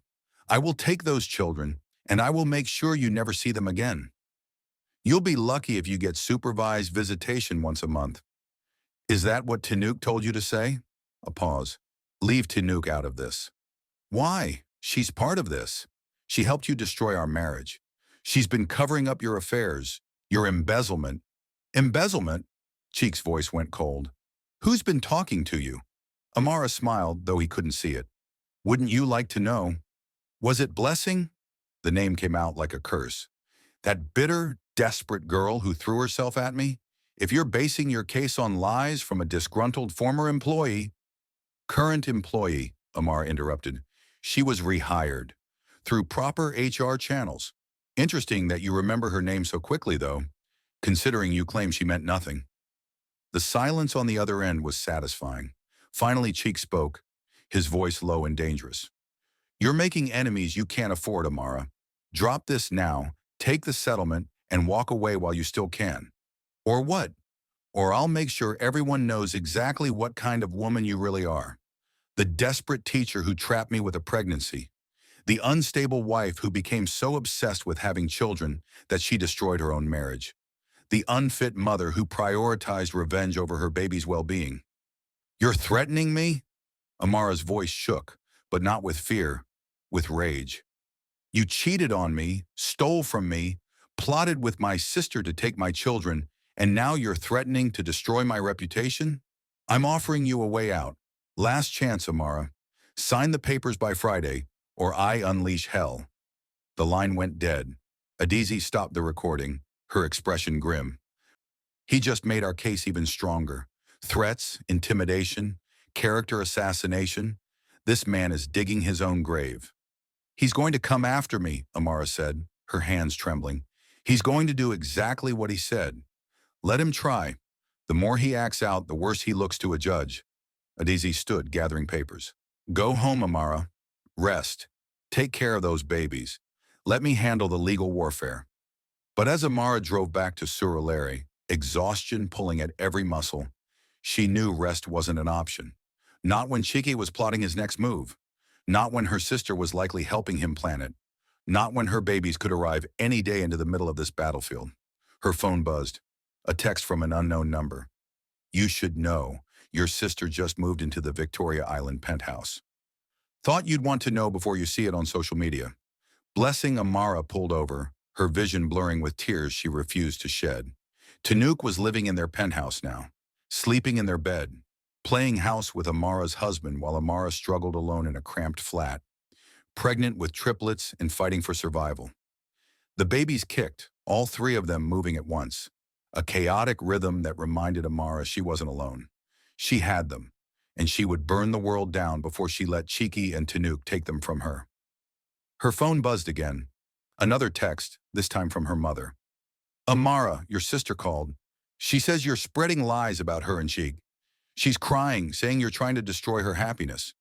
I will take those children, and I will make sure you never see them again. You'll be lucky if you get supervised visitation once a month. Is that what Tanook told you to say? A pause. Leave Tanook out of this. Why? She's part of this. She helped you destroy our marriage. She's been covering up your affairs, your embezzlement. Embezzlement? Cheek's voice went cold. Who's been talking to you? Amara smiled, though he couldn't see it. Wouldn't you like to know? Was it Blessing? The name came out like a curse. That bitter, desperate girl who threw herself at me? If you're basing your case on lies from a disgruntled former employee— Current employee, Amara interrupted. She was rehired. Through proper HR channels. Interesting that you remember her name so quickly, though, considering you claim she meant nothing. The silence on the other end was satisfying. Finally, Cheek spoke, his voice low and dangerous. You're making enemies you can't afford, Amara. Drop this now, take the settlement, and walk away while you still can. Or what? Or I'll make sure everyone knows exactly what kind of woman you really are. The desperate teacher who trapped me with a pregnancy. The unstable wife who became so obsessed with having children that she destroyed her own marriage. The unfit mother who prioritized revenge over her baby's well-being. You're threatening me? Amara's voice shook, but not with fear, with rage. You cheated on me, stole from me, plotted with my sister to take my children, and now you're threatening to destroy my reputation? I'm offering you a way out. Last chance, Amara. Sign the papers by Friday, or I unleash hell. The line went dead. Adizi stopped the recording, her expression grim. He just made our case even stronger. Threats, intimidation, character assassination. This man is digging his own grave. He's going to come after me, Amara said, her hands trembling. He's going to do exactly what he said. Let him try. The more he acts out, the worse he looks to a judge. Adizi stood, gathering papers. Go home, Amara. Rest. Take care of those babies. Let me handle the legal warfare. But as Amara drove back to Surulere, exhaustion pulling at every muscle, she knew rest wasn't an option. Not when Chiki was plotting his next move. Not when her sister was likely helping him plan it. Not when her babies could arrive any day into the middle of this battlefield. Her phone buzzed. A text from an unknown number. You should know. Your sister just moved into the Victoria Island penthouse. Thought you'd want to know before you see it on social media. Blessing Amara pulled over, her vision blurring with tears she refused to shed. Tanook was living in their penthouse now, sleeping in their bed, playing house with Amara's husband while Amara struggled alone in a cramped flat, pregnant with triplets and fighting for survival. The babies kicked, all three of them moving at once, a chaotic rhythm that reminded Amara she wasn't alone. She had them, and she would burn the world down before she let Chiki and Tanook take them from her. Her phone buzzed again. Another text, this time from her mother. Amara, your sister called. She says you're spreading lies about her and Cheek. She's crying, saying you're trying to destroy her happiness.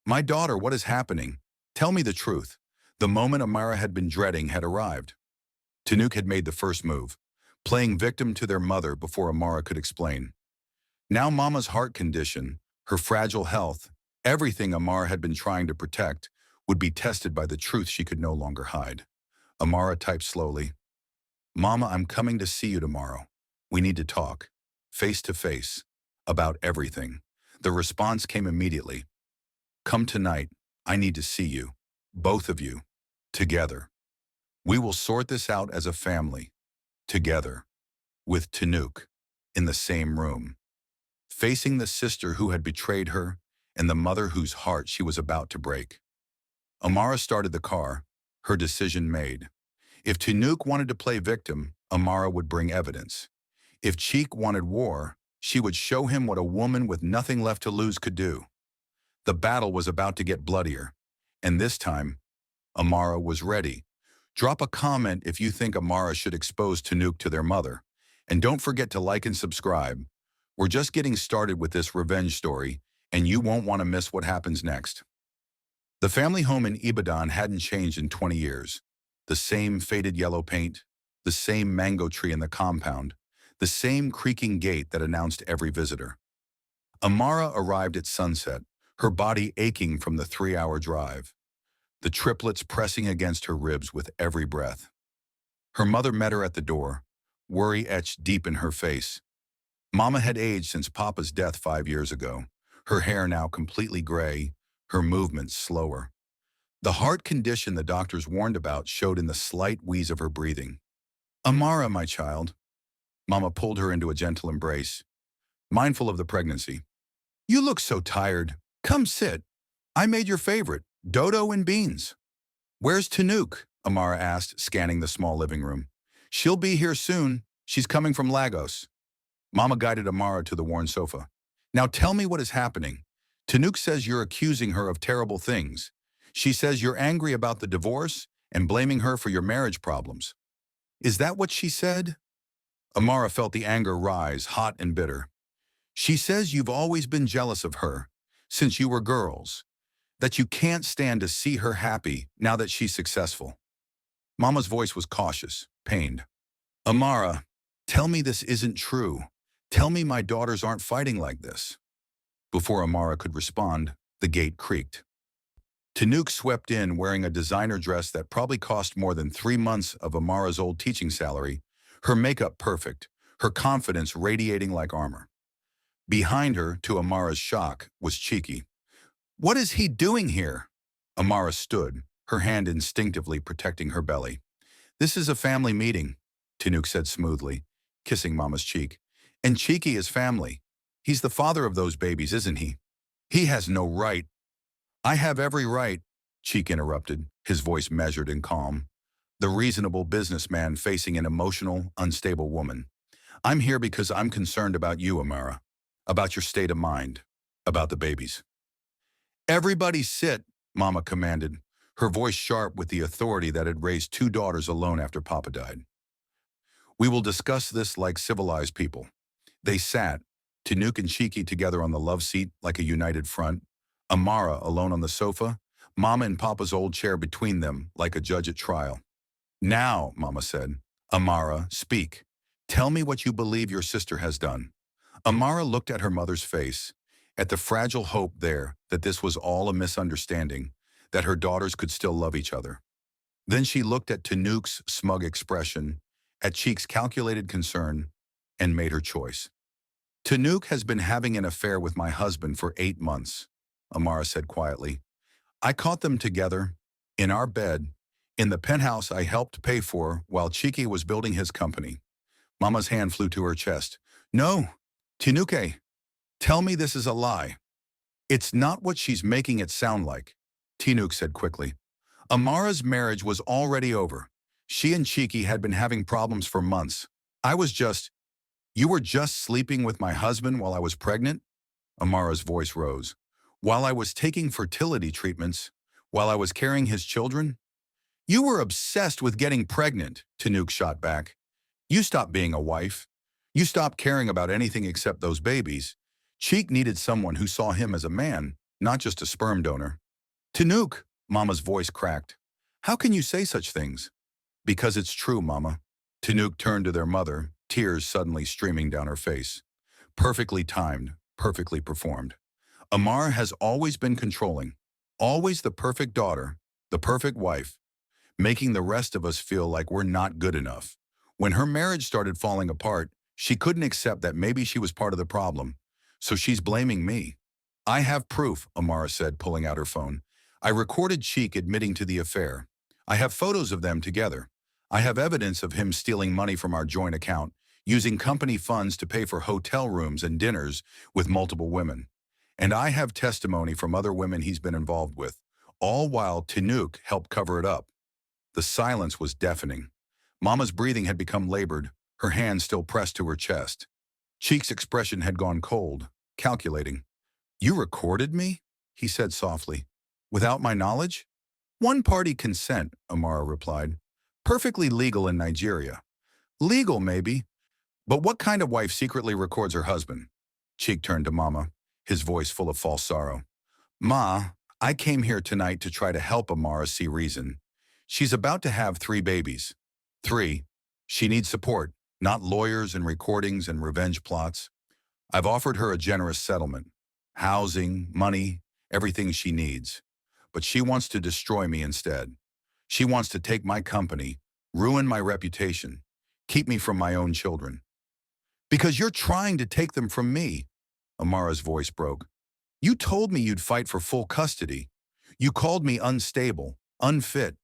My daughter, what is happening? Tell me the truth. The moment Amara had been dreading had arrived. Tanook had made the first move, playing victim to their mother before Amara could explain. Now Mama's heart condition, her fragile health, everything Amara had been trying to protect, would be tested by the truth she could no longer hide. Amara typed slowly. Mama, I'm coming to see you tomorrow. We need to talk, face to face, about everything. The response came immediately. Come tonight. I need to see you. Both of you. Together. We will sort this out as a family. Together. With Tanook. In the same room. Facing the sister who had betrayed her and the mother whose heart she was about to break. Amara started the car, her decision made. If Tanook wanted to play victim, Amara would bring evidence. If Cheek wanted war, she would show him what a woman with nothing left to lose could do. The battle was about to get bloodier, and this time, Amara was ready. Drop a comment if you think Amara should expose Tanook to their mother, and don't forget to like and subscribe. We're just getting started with this revenge story, and you won't want to miss what happens next. The family home in Ibadan hadn't changed in 20 years. The same faded yellow paint, the same mango tree in the compound, the same creaking gate that announced every visitor. Amara arrived at sunset, her body aching from the 3-hour drive, the triplets pressing against her ribs with every breath. Her mother met her at the door, worry etched deep in her face. Mama had aged since Papa's death 5 years ago, her hair now completely gray, her movements slower. The heart condition the doctors warned about showed in the slight wheeze of her breathing. Amara, my child. Mama pulled her into a gentle embrace, mindful of the pregnancy. You look so tired. Come sit. I made your favorite, dodo and beans. Where's Tanook? Amara asked, scanning the small living room. She'll be here soon. She's coming from Lagos. Mama guided Amara to the worn sofa. Now tell me what is happening. Tanook says you're accusing her of terrible things. She says you're angry about the divorce and blaming her for your marriage problems. Is that what she said? Amara felt the anger rise, hot and bitter. She says you've always been jealous of her, since you were girls, that you can't stand to see her happy now that she's successful. Mama's voice was cautious, pained. Amara, tell me this isn't true. Tell me my daughters aren't fighting like this. Before Amara could respond, the gate creaked. Tanook swept in wearing a designer dress that probably cost more than 3 months of Amara's old teaching salary, her makeup perfect, her confidence radiating like armor. Behind her, to Amara's shock, was Chiki. What is he doing here? Amara stood, her hand instinctively protecting her belly. This is a family meeting, Tanook said smoothly, kissing Mama's cheek. And Chiki is family. He's the father of those babies, isn't he? He has no right. I have every right, Cheek interrupted, his voice measured and calm. The reasonable businessman facing an emotional, unstable woman. I'm here because I'm concerned about you, Amara. About your state of mind. About the babies. Everybody sit, Mama commanded, her voice sharp with the authority that had raised 2 daughters alone after Papa died. We will discuss this like civilized people. They sat, Tanuk and Cheeky together on the love seat like a united front, Amara alone on the sofa, Mama and Papa's old chair between them like a judge at trial. Now, Mama said, Amara, speak. Tell me what you believe your sister has done. Amara looked at her mother's face, at the fragile hope there that this was all a misunderstanding, that her daughters could still love each other. Then she looked at Tanuk's smug expression, at Cheek's calculated concern, and made her choice. Tanuk has been having an affair with my husband for 8 months, Amara said quietly. I caught them together, in our bed, in the penthouse I helped pay for while Cheeky was building his company. Mama's hand flew to her chest. No, Tanuke, tell me this is a lie. It's not what she's making it sound like, Tanuk said quickly. Amara's marriage was already over. She and Cheeky had been having problems for months. You were just sleeping with my husband while I was pregnant? Amara's voice rose. While I was taking fertility treatments, while I was carrying his children? You were obsessed with getting pregnant, Tanuk shot back. You stopped being a wife. You stopped caring about anything except those babies. Cheek needed someone who saw him as a man, not just a sperm donor. Tanuk, Mama's voice cracked. How can you say such things? Because it's true, Mama. Tanuk turned to their mother, tears suddenly streaming down her face. Perfectly timed, perfectly performed. Amara has always been controlling, always the perfect daughter, the perfect wife, making the rest of us feel like we're not good enough. When her marriage started falling apart, she couldn't accept that maybe she was part of the problem, so she's blaming me. I have proof, Amara said, pulling out her phone. I recorded Cheek admitting to the affair. I have photos of them together. I have evidence of him stealing money from our joint account, using company funds to pay for hotel rooms and dinners with multiple women. And I have testimony from other women he's been involved with, all while Tanuk helped cover it up. The silence was deafening. Mama's breathing had become labored, her hand still pressed to her chest. Cheek's expression had gone cold, calculating. You recorded me? He said softly. Without my knowledge? One-party consent, Amara replied. Perfectly legal in Nigeria. Legal, maybe. But what kind of wife secretly records her husband? Cheek turned to Mama, his voice full of false sorrow. Ma, I came here tonight to try to help Amara see reason. She's about to have 3 babies. 3. She needs support, not lawyers and recordings and revenge plots. I've offered her a generous settlement. Housing, money, everything she needs. But she wants to destroy me instead. She wants to take my company, ruin my reputation, keep me from my own children. Because you're trying to take them from me, Amara's voice broke. You told me you'd fight for full custody. You called me unstable, unfit.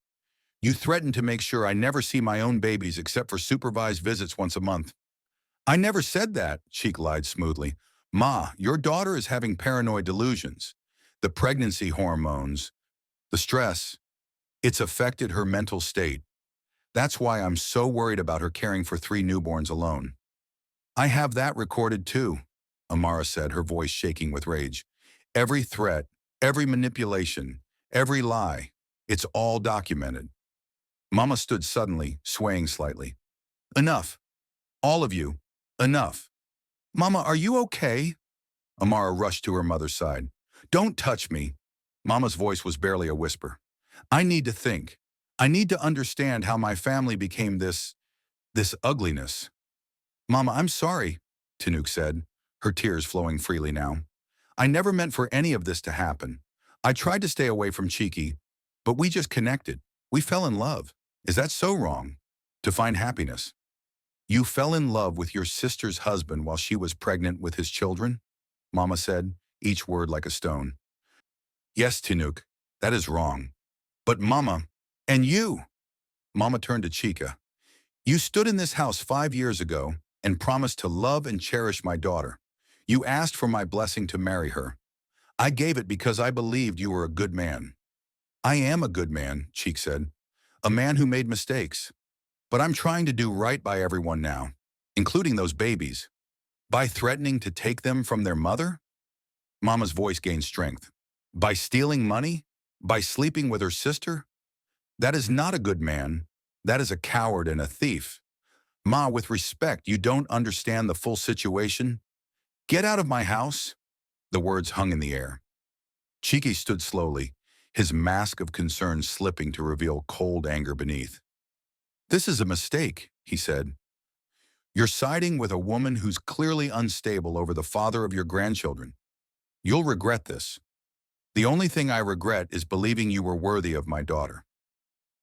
You threatened to make sure I never see my own babies except for supervised visits once a month. I never said that, Cheek lied smoothly. Ma, your daughter is having paranoid delusions. The pregnancy hormones, the stress, it's affected her mental state. That's why I'm so worried about her caring for 3 newborns alone. I have that recorded too, Amara said, her voice shaking with rage. Every threat, every manipulation, every lie, it's all documented. Mama stood suddenly, swaying slightly. Enough. All of you. Enough. Mama, are you okay? Amara rushed to her mother's side. Don't touch me. Mama's voice was barely a whisper. I need to think. I need to understand how my family became this ugliness. Mama, I'm sorry, Tanuk said, her tears flowing freely now. I never meant for any of this to happen. I tried to stay away from Cheeky, but we just connected. We fell in love. Is that so wrong? To find happiness. You fell in love with your sister's husband while she was pregnant with his children? Mama said, each word like a stone. Yes, Tanuk, that is wrong. But Mama, and you? Mama turned to Chika. You stood in this house 5 years ago and promised to love and cherish my daughter. You asked for my blessing to marry her. I gave it because I believed you were a good man. I am a good man, Cheek said. A man who made mistakes. But I'm trying to do right by everyone now, including those babies. By threatening to take them from their mother? Mama's voice gained strength. By stealing money? By sleeping with her sister? That is not a good man. That is a coward and a thief. Ma, with respect, you don't understand the full situation. Get out of my house. The words hung in the air. Cheeky stood slowly, his mask of concern slipping to reveal cold anger beneath. This is a mistake, he said. You're siding with a woman who's clearly unstable over the father of your grandchildren. You'll regret this. The only thing I regret is believing you were worthy of my daughter.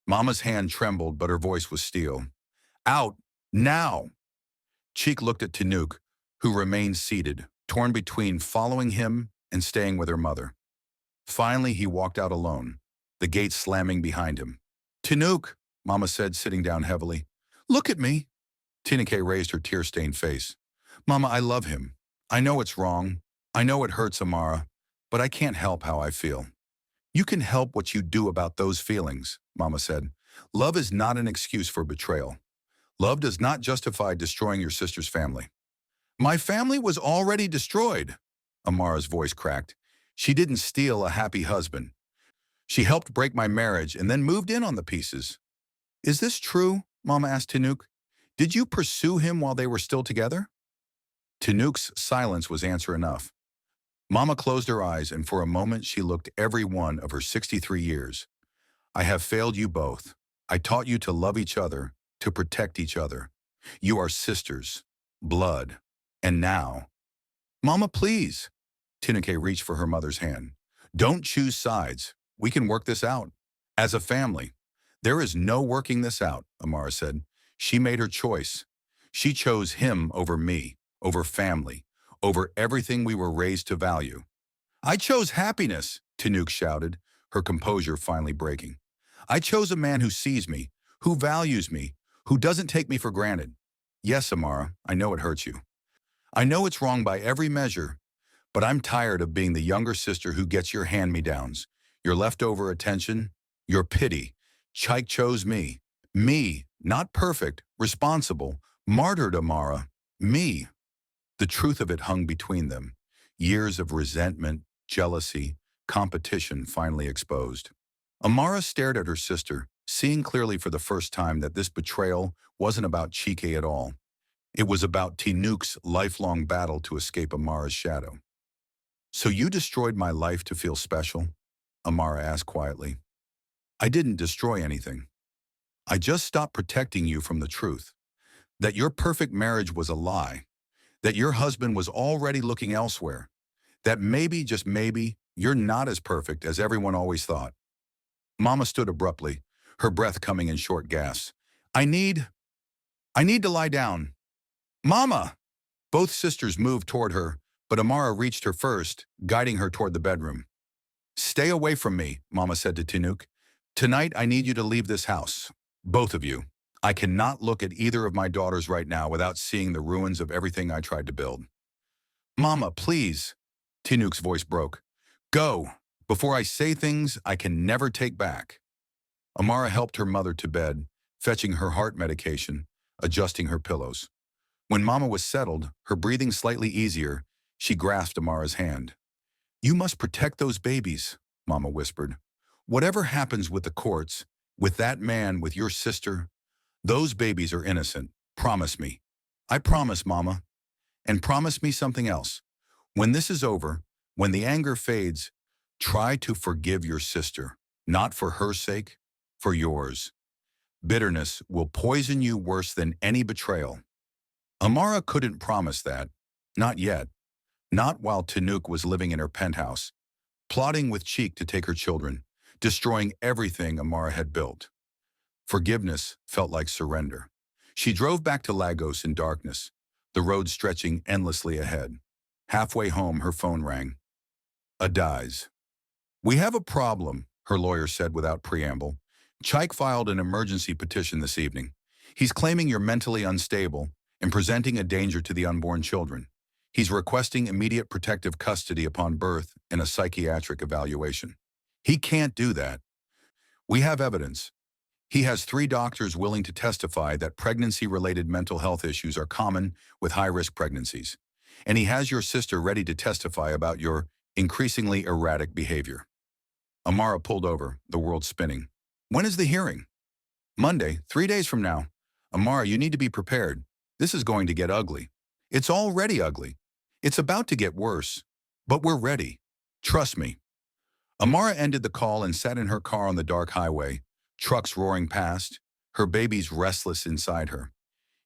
Mama's hand trembled, but her voice was steel. Out, now! Cheek looked at Tanook, who remained seated, torn between following him and staying with her mother. Finally, he walked out alone, the gate slamming behind him. Tanook, Mama said, sitting down heavily. Look at me. Tineke raised her tear-stained face. Mama, I love him. I know it's wrong. I know it hurts Amara, but I can't help how I feel. You can help what you do about those feelings, Mama said. Love is not an excuse for betrayal. Love does not justify destroying your sister's family. My family was already destroyed, Amara's voice cracked. She didn't steal a happy husband. She helped break my marriage and then moved in on the pieces. Is this true? Mama asked Tanook. Did you pursue him while they were still together? Tanook's silence was answer enough. Mama closed her eyes, and for a moment she looked every one of her 63 years. I have failed you both. I taught you to love each other, to protect each other. You are sisters, blood, and now. Mama, please. Tineke reached for her mother's hand. Don't choose sides. We can work this out. As a family. There is no working this out, Amara said. She made her choice. She chose him over me, over family, over everything we were raised to value. I chose happiness, Tanook shouted, her composure finally breaking. I chose a man who sees me, who values me, who doesn't take me for granted. Yes, Amara, I know it hurts you. I know it's wrong by every measure, but I'm tired of being the younger sister who gets your hand-me-downs, your leftover attention, your pity. Chike chose me. Me, not perfect, responsible, martyred Amara. Me. The truth of it hung between them. Years of resentment, jealousy, competition finally exposed. Amara stared at her sister, seeing clearly for the first time that this betrayal wasn't about Chike at all. It was about Tanook's lifelong battle to escape Amara's shadow. So you destroyed my life to feel special? Amara asked quietly. I didn't destroy anything. I just stopped protecting you from the truth. That your perfect marriage was a lie. That your husband was already looking elsewhere. That maybe, just maybe, you're not as perfect as everyone always thought. Mama stood abruptly, her breath coming in short gasps. I need to lie down. Mama! Both sisters moved toward her, but Amara reached her first, guiding her toward the bedroom. Stay away from me, Mama said to Tanook. Tonight I need you to leave this house. Both of you. I cannot look at either of my daughters right now without seeing the ruins of everything I tried to build. Mama, please. Tanook's voice broke. Go, before I say things I can never take back. Amara helped her mother to bed, fetching her heart medication, adjusting her pillows. When Mama was settled, her breathing slightly easier, she grasped Amara's hand. You must protect those babies, Mama whispered. Whatever happens with the courts, with that man, with your sister, those babies are innocent. Promise me. I promise, Mama. And promise me something else. When this is over, when the anger fades, try to forgive your sister, not for her sake, for yours. Bitterness will poison you worse than any betrayal. Amara couldn't promise that. Not yet. Not while Tanook was living in her penthouse, plotting with Cheek to take her children, destroying everything Amara had built. Forgiveness felt like surrender. She drove back to Lagos in darkness, the road stretching endlessly ahead. Halfway home, her phone rang. Adiz. We have a problem, her lawyer said without preamble. Chike filed an emergency petition this evening. He's claiming you're mentally unstable and presenting a danger to the unborn children. He's requesting immediate protective custody upon birth and a psychiatric evaluation. He can't do that. We have evidence. He has 3 doctors willing to testify that pregnancy-related mental health issues are common with high-risk pregnancies. And he has your sister ready to testify about your increasingly erratic behavior. Amara pulled over, the world spinning. When is the hearing? Monday, 3 days from now. Amara, you need to be prepared. This is going to get ugly. It's already ugly. It's about to get worse. But we're ready. Trust me. Amara ended the call and sat in her car on the dark highway, trucks roaring past, her babies restless inside her.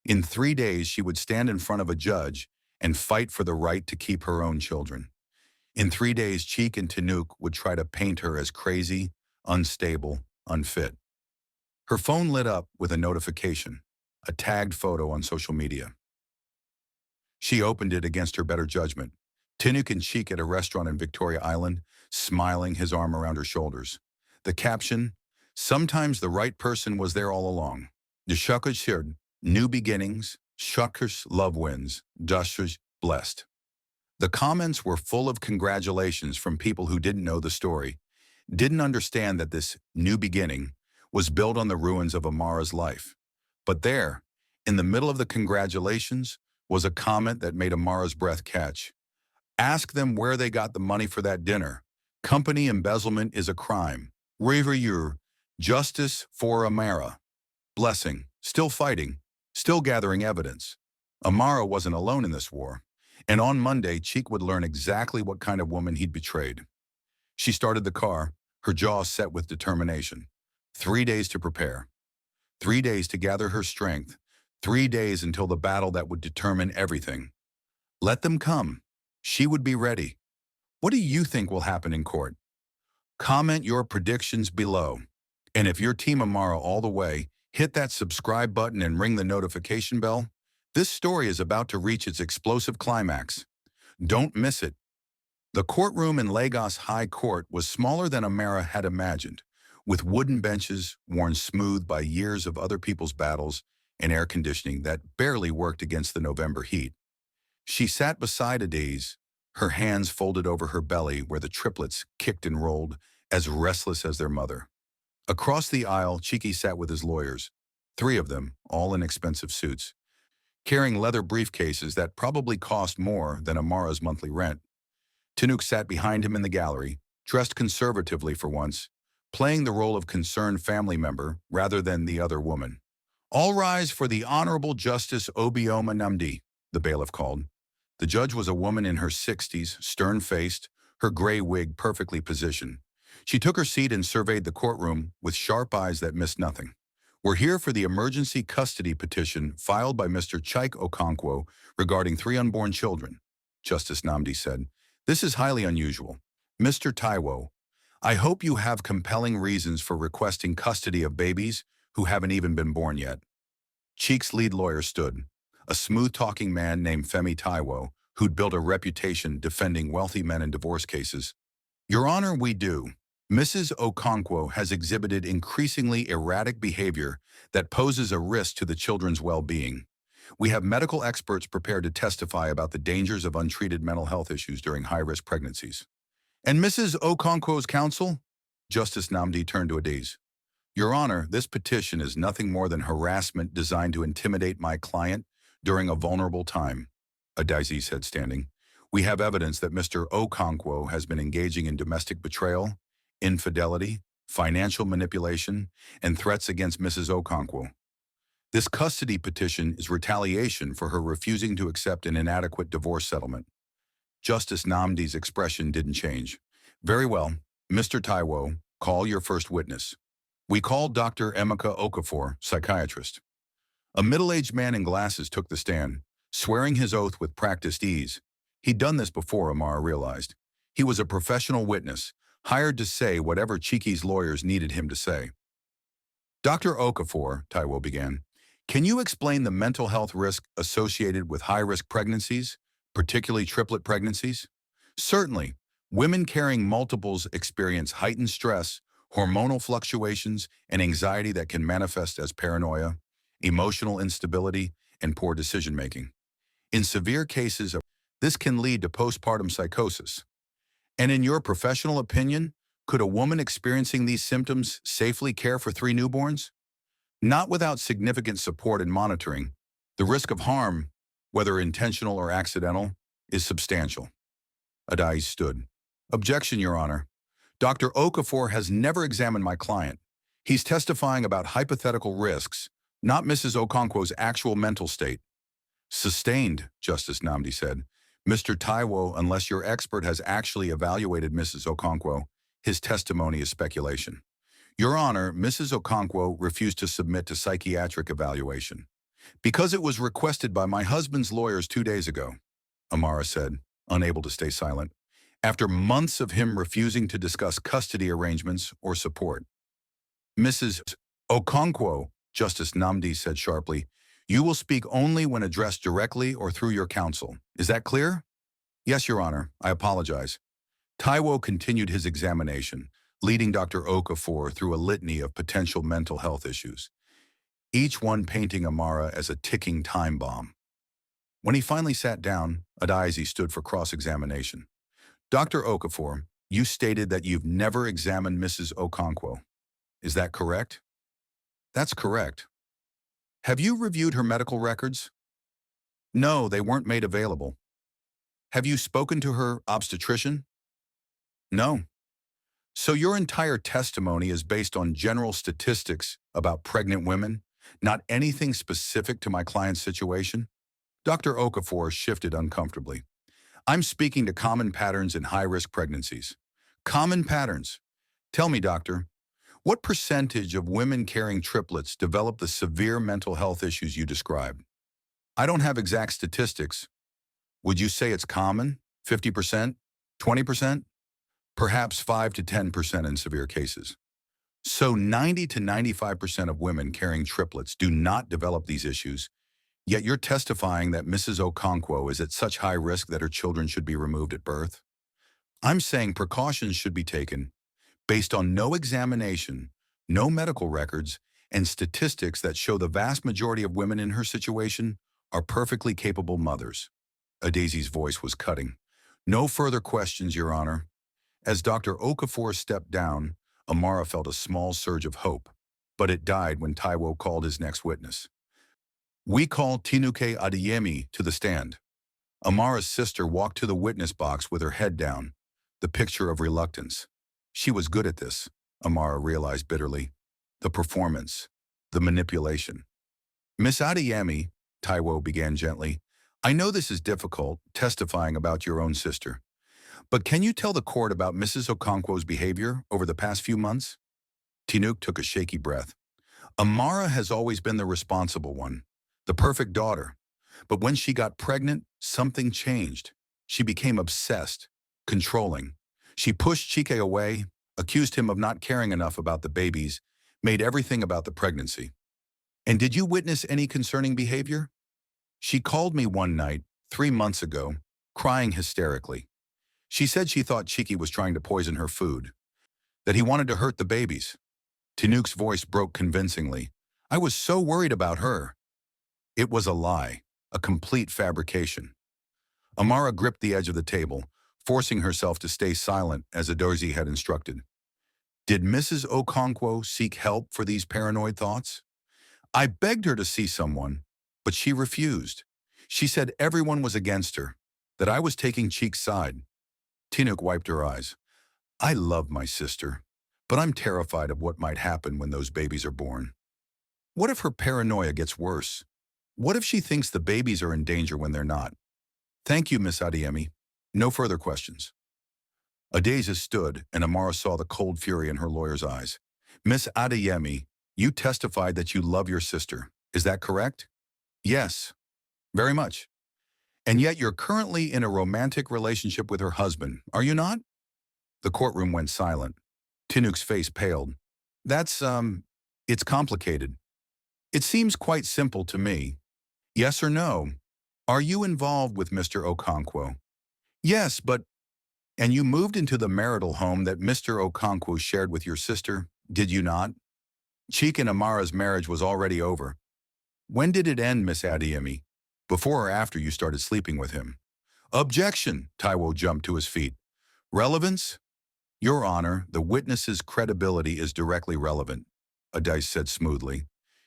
In 3 days, she would stand in front of a judge and fight for the right to keep her own children. In 3 days, Cheek and Tanook would try to paint her as crazy, unstable, unfit. Her phone lit up with a notification, a tagged photo on social media. She opened it against her better judgment. Tinook and Cheek at a restaurant in Victoria Island, smiling, his arm around her shoulders. The caption, "Sometimes the right person was there all along. De Shuckers shared new beginnings, Shuckers love wins, Dusters blessed." The comments were full of congratulations from people who didn't know the story, didn't understand that this new beginning was built on the ruins of Amara's life. But there, in the middle of the congratulations, was a comment that made Amara's breath catch. "Ask them where they got the money for that dinner. Company embezzlement is a crime. Review, justice for Amara. Blessing, still fighting, still gathering evidence." Amara wasn't alone in this war. And on Monday, Cheek would learn exactly what kind of woman he'd betrayed. She started the car, her jaw set with determination. 3 days to prepare. 3 days to gather her strength. 3 days until the battle that would determine everything. Let them come. She would be ready. What do you think will happen in court? Comment your predictions below. And if you're Team Amara all the way, hit that subscribe button and ring the notification bell. This story is about to reach its explosive climax. Don't miss it. The courtroom in Lagos High Court was smaller than Amara had imagined, with wooden benches worn smooth by years of other people's battles and air conditioning that barely worked against the November heat. She sat beside Adiz, her hands folded over her belly where the triplets kicked and rolled, as restless as their mother. Across the aisle, Cheeky sat with his lawyers, 3 of them, all in expensive suits, carrying leather briefcases that probably cost more than Amara's monthly rent. Tinook sat behind him in the gallery, dressed conservatively for once, playing the role of concerned family member rather than the other woman. "All rise for the Honorable Justice Obioma Namdi," the bailiff called. The judge was a woman in her 60s, stern-faced, her gray wig perfectly positioned. She took her seat and surveyed the courtroom with sharp eyes that missed nothing. "We're here for the emergency custody petition filed by Mr. Chike Okonkwo regarding 3 unborn children," Justice Namdi said. "This is highly unusual. Mr. Taiwo, I hope you have compelling reasons for requesting custody of babies who haven't even been born yet." Cheek's lead lawyer stood, a smooth-talking man named Femi Taiwo, who'd built a reputation defending wealthy men in divorce cases. "Your Honor, we do. Mrs. Okonkwo has exhibited increasingly erratic behavior that poses a risk to the children's well-being. We have medical experts prepared to testify about the dangers of untreated mental health issues during high-risk pregnancies." "And Mrs. Okonkwo's counsel?" Justice Namdi turned to Adiz. "Your Honor, this petition is nothing more than harassment designed to intimidate my client during a vulnerable time," Adiz said, standing. "We have evidence that Mr. Okonkwo has been engaging in domestic betrayal, infidelity, financial manipulation, and threats against Mrs. Okonkwo. This custody petition is retaliation for her refusing to accept an inadequate divorce settlement." Justice Namdi's expression didn't change. "Very well, Mr. Taiwo, call your first witness." We called Dr. Emeka Okafor, psychiatrist. A middle-aged man in glasses took the stand, swearing his oath with practiced ease. He'd done this before, Amara realized. He was a professional witness, hired to say whatever Cheeky's lawyers needed him to say. "Dr. Okafor," Taiwo began, "can you explain the mental health risk associated with high-risk pregnancies, particularly triplet pregnancies?" "Certainly. Women carrying multiples experience heightened stress, hormonal fluctuations, and anxiety that can manifest as paranoia, emotional instability, and poor decision-making. In severe cases, this can lead to postpartum psychosis. And in your professional opinion, could a woman experiencing these symptoms safely care for 3 newborns? Not without significant support and monitoring. The risk of harm, whether intentional or accidental, is substantial." Adai stood. "Objection, Your Honor. Dr. Okafor has never examined my client. He's testifying about hypothetical risks, not Mrs. Okonkwo's actual mental state. Sustained, Justice Namdi said. Mr. Taiwo, unless your expert has actually evaluated Mrs. Okonkwo, his testimony is speculation. Your Honor, Mrs. Okonkwo refused to submit to psychiatric evaluation because it was requested by my husband's lawyers 2 days ago, Amara said, unable to stay silent, after months of him refusing to discuss custody arrangements or support. Mrs. Okonkwo, Justice Namdi said sharply, you will speak only when addressed directly or through your counsel. Is that clear? Yes, Your Honor. I apologize. Taiwo continued his examination, leading Dr. Okafor through a litany of potential mental health issues, each one painting Amara as a ticking time bomb. When he finally sat down, Adaizi stood for cross-examination. Dr. Okafor, you stated that you've never examined Mrs. Okonkwo. Is that correct? That's correct. Have you reviewed her medical records? No, they weren't made available. Have you spoken to her obstetrician? No. So your entire testimony is based on general statistics about pregnant women, not anything specific to my client's situation? Dr. Okafor shifted uncomfortably. I'm speaking to common patterns in high-risk pregnancies. Common patterns. Tell me, doctor, what percentage of women carrying triplets develop the severe mental health issues you described? I don't have exact statistics. Would you say it's common? 50%? 20%? Perhaps 5 to 10% in severe cases. So 90 to 95% of women carrying triplets do not develop these issues, yet you're testifying that Mrs. Okonkwo is at such high risk that her children should be removed at birth? I'm saying precautions should be taken based on no examination, no medical records, and statistics that show the vast majority of women in her situation are perfectly capable mothers. Adaizi's voice was cutting. No further questions, Your Honor. As Dr. Okafor stepped down, Amara felt a small surge of hope, but it died when Taiwo called his next witness. We call Tinuke Adeyemi to the stand. Amara's sister walked to the witness box with her head down, the picture of reluctance. She was good at this, Amara realized bitterly. The performance, the manipulation. Miss Adeyemi, Taiwo began gently, I know this is difficult, testifying about your own sister. But can you tell the court about Mrs. Okonkwo's behavior over the past few months? Tinuk took a shaky breath. Amara has always been the responsible one, the perfect daughter. But when she got pregnant, something changed. She became obsessed, controlling. She pushed Chike away, accused him of not caring enough about the babies, made everything about the pregnancy. And did you witness any concerning behavior? She called me one night, 3 months ago, crying hysterically. She said she thought Chike was trying to poison her food, that he wanted to hurt the babies. Tinuk's voice broke convincingly. I was so worried about her. It was a lie, a complete fabrication. Amara gripped the edge of the table, forcing herself to stay silent as Adaizi had instructed. Did Mrs. Okonkwo seek help for these paranoid thoughts? I begged her to see someone, but she refused. She said everyone was against her, that I was taking Cheek's side. Tinuk wiped her eyes. I love my sister, but I'm terrified of what might happen when those babies are born. What if her paranoia gets worse? What if she thinks the babies are in danger when they're not? Thank you, Miss Adeyemi. No further questions. Adaizi stood, and Amara saw the cold fury in her lawyer's eyes. Miss Adeyemi, you testified that you love your sister. Is that correct? Yes, very much. And yet you're currently in a romantic relationship with her husband, are you not? The courtroom went silent. Tinuk's face paled. It's complicated. It seems quite simple to me. Yes or no? Are you involved with Mr. Okonkwo? Yes, but... And you moved into the marital home that Mr. Okonkwo shared with your sister, did you not? Cheek and Amara's marriage was already over. When did it end, Miss Adeyemi? Before or after you started sleeping with him? Objection! Taiwo jumped to his feet. Relevance? Your Honor, the witness's credibility is directly relevant, Adaizi said smoothly.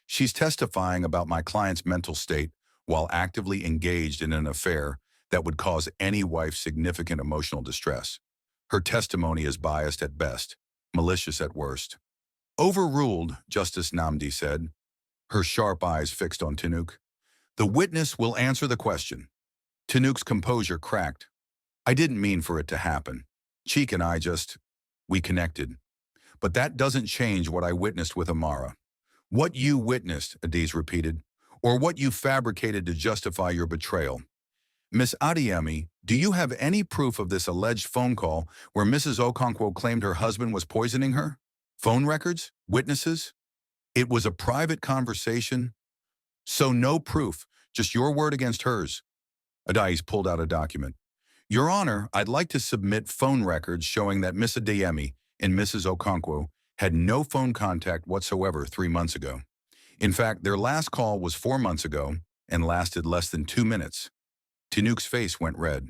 She's testifying about my client's mental state while actively engaged in an affair that would cause any wife significant emotional distress. Her testimony is biased at best, malicious at worst. Overruled, Justice Namdi said. her sharp eyes fixed on Tanuk. The witness will answer the question. Tanuk's composure cracked. I didn't mean for it to happen. Cheek and I we connected. But that doesn't change what I witnessed with Amara. What you witnessed, Adiz repeated, or what you fabricated to justify your betrayal. Miss Adeyemi, do you have any proof of this alleged phone call where Mrs. Okonkwo claimed her husband was poisoning her? Phone records? Witnesses? It was a private conversation? So no proof, just your word against hers. Adiz pulled out a document. Your Honor, I'd like to submit phone records showing that Miss Adeyemi and Mrs. Okonkwo had no phone contact whatsoever 3 months ago. In fact, their last call was 4 months ago and lasted less than 2 minutes. Tanuk's face went red.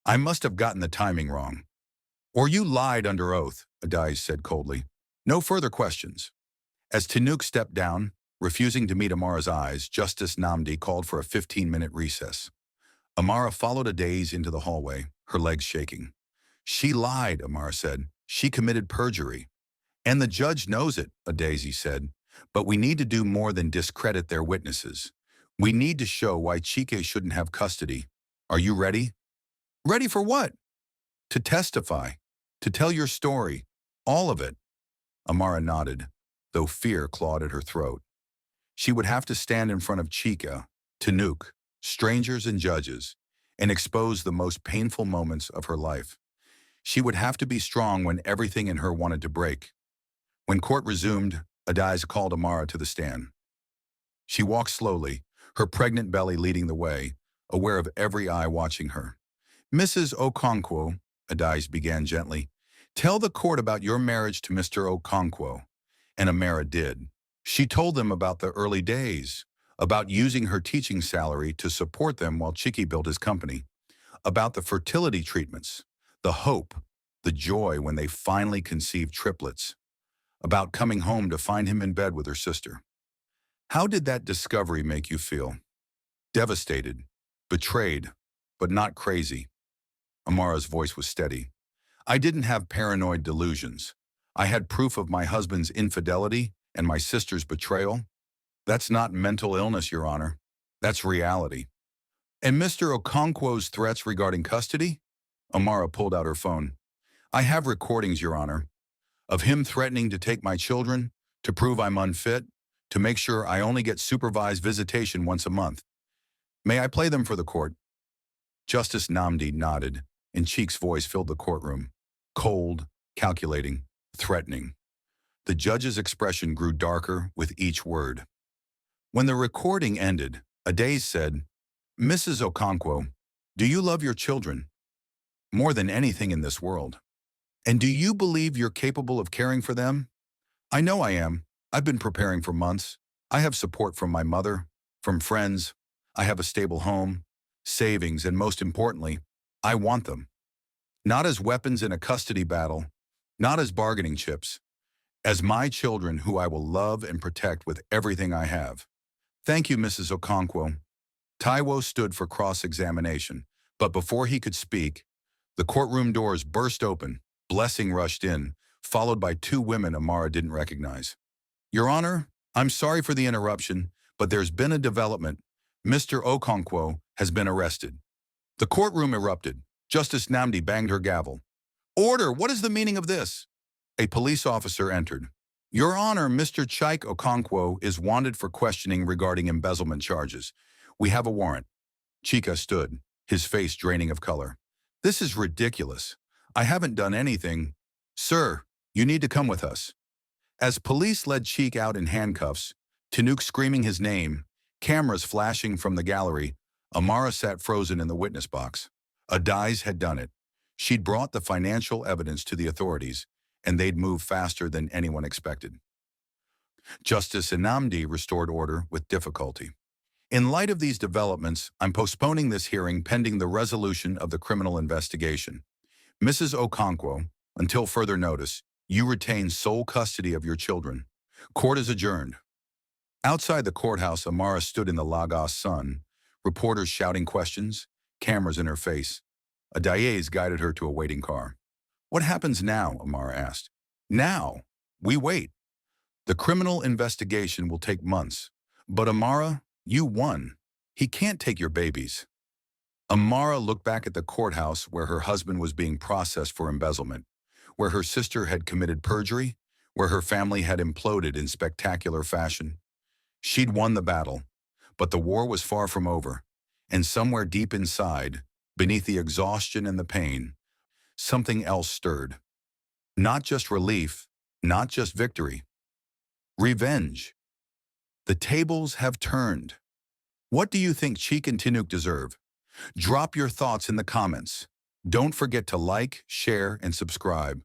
I must have gotten the timing wrong. Or you lied under oath, Adiz said coldly. No further questions. As Tanuk stepped down, refusing to meet Amara's eyes, Justice Namdi called for a 15-minute recess. Amara followed Adiz into the hallway, her legs shaking. She lied, Amara said. She committed perjury. And the judge knows it, Adiz said. But we need to do more than discredit their witnesses. We need to show why Chike shouldn't have custody. Are you ready? Ready for what? To testify. To tell your story. All of it. Amara nodded, though fear clawed at her throat. She would have to stand in front of Chika, Tanuk, strangers and judges, and expose the most painful moments of her life. She would have to be strong when everything in her wanted to break. When court resumed, Adiz called Amara to the stand. She walked slowly, her pregnant belly leading the way, aware of every eye watching her. Mrs. Okonkwo, Adiz began gently, tell the court about your marriage to Mr. Okonkwo. And Amara did. She told them about the early days, about using her teaching salary to support them while Chiki built his company, about the fertility treatments, the hope, the joy when they finally conceived triplets, about coming home to find him in bed with her sister. How did that discovery make you feel? Devastated, betrayed, but not crazy. Amara's voice was steady. I didn't have paranoid delusions. I had proof of my husband's infidelity and my sister's betrayal. That's not mental illness, Your Honor. That's reality. And Mr. Okonkwo's threats regarding custody? Amara pulled out her phone. I have recordings, Your Honor, of him threatening to take my children, to prove I'm unfit, to make sure I only get supervised visitation once a month. May I play them for the court? Justice Namdi nodded, and Cheek's voice filled the courtroom. Cold, calculating, threatening. The judge's expression grew darker with each word. When the recording ended, Adiz said, Mrs. Okonkwo, do you love your children? More than anything in this world. And do you believe you're capable of caring for them? I know I am. I've been preparing for months. I have support from my mother, from friends. I have a stable home, savings, and most importantly, I want them. Not as weapons in a custody battle, not as bargaining chips, as my children who I will love and protect with everything I have. Thank you, Mrs. Okonkwo. Taiwo stood for cross-examination, but before he could speak, the courtroom doors burst open, Blessing rushed in, followed by 2 women Amara didn't recognize. Your Honor, I'm sorry for the interruption, but there's been a development. Mr. Okonkwo has been arrested. The courtroom erupted. Justice Namdi banged her gavel. Order! What is the meaning of this? A police officer entered. Your Honor, Mr. Chike Okonkwo is wanted for questioning regarding embezzlement charges. We have a warrant. Chika stood, his face draining of color. This is ridiculous. I haven't done anything. Sir, you need to come with us. As police led Cheek out in handcuffs, Tanuk screaming his name, cameras flashing from the gallery, Amara sat frozen in the witness box. Adiz had done it. She'd brought the financial evidence to the authorities, and they'd moved faster than anyone expected. Justice Inamdi restored order with difficulty. In light of these developments, I'm postponing this hearing pending the resolution of the criminal investigation. Mrs. Okonkwo, until further notice, you retain sole custody of your children. Court is adjourned. Outside the courthouse, Amara stood in the Lagos sun, reporters shouting questions, cameras in her face. A Diaz guided her to a waiting car. What happens now? Amara asked. Now, we wait. The criminal investigation will take months. But Amara, you won. He can't take your babies. Amara looked back at the courthouse where her husband was being processed for embezzlement, where her sister had committed perjury, where her family had imploded in spectacular fashion. She'd won the battle, but the war was far from over, and somewhere deep inside, beneath the exhaustion and the pain, something else stirred. Not just relief, not just victory. Revenge. The tables have turned. What do you think Cheek and Tinuk deserve? Drop your thoughts in the comments. Don't forget to like, share, and subscribe.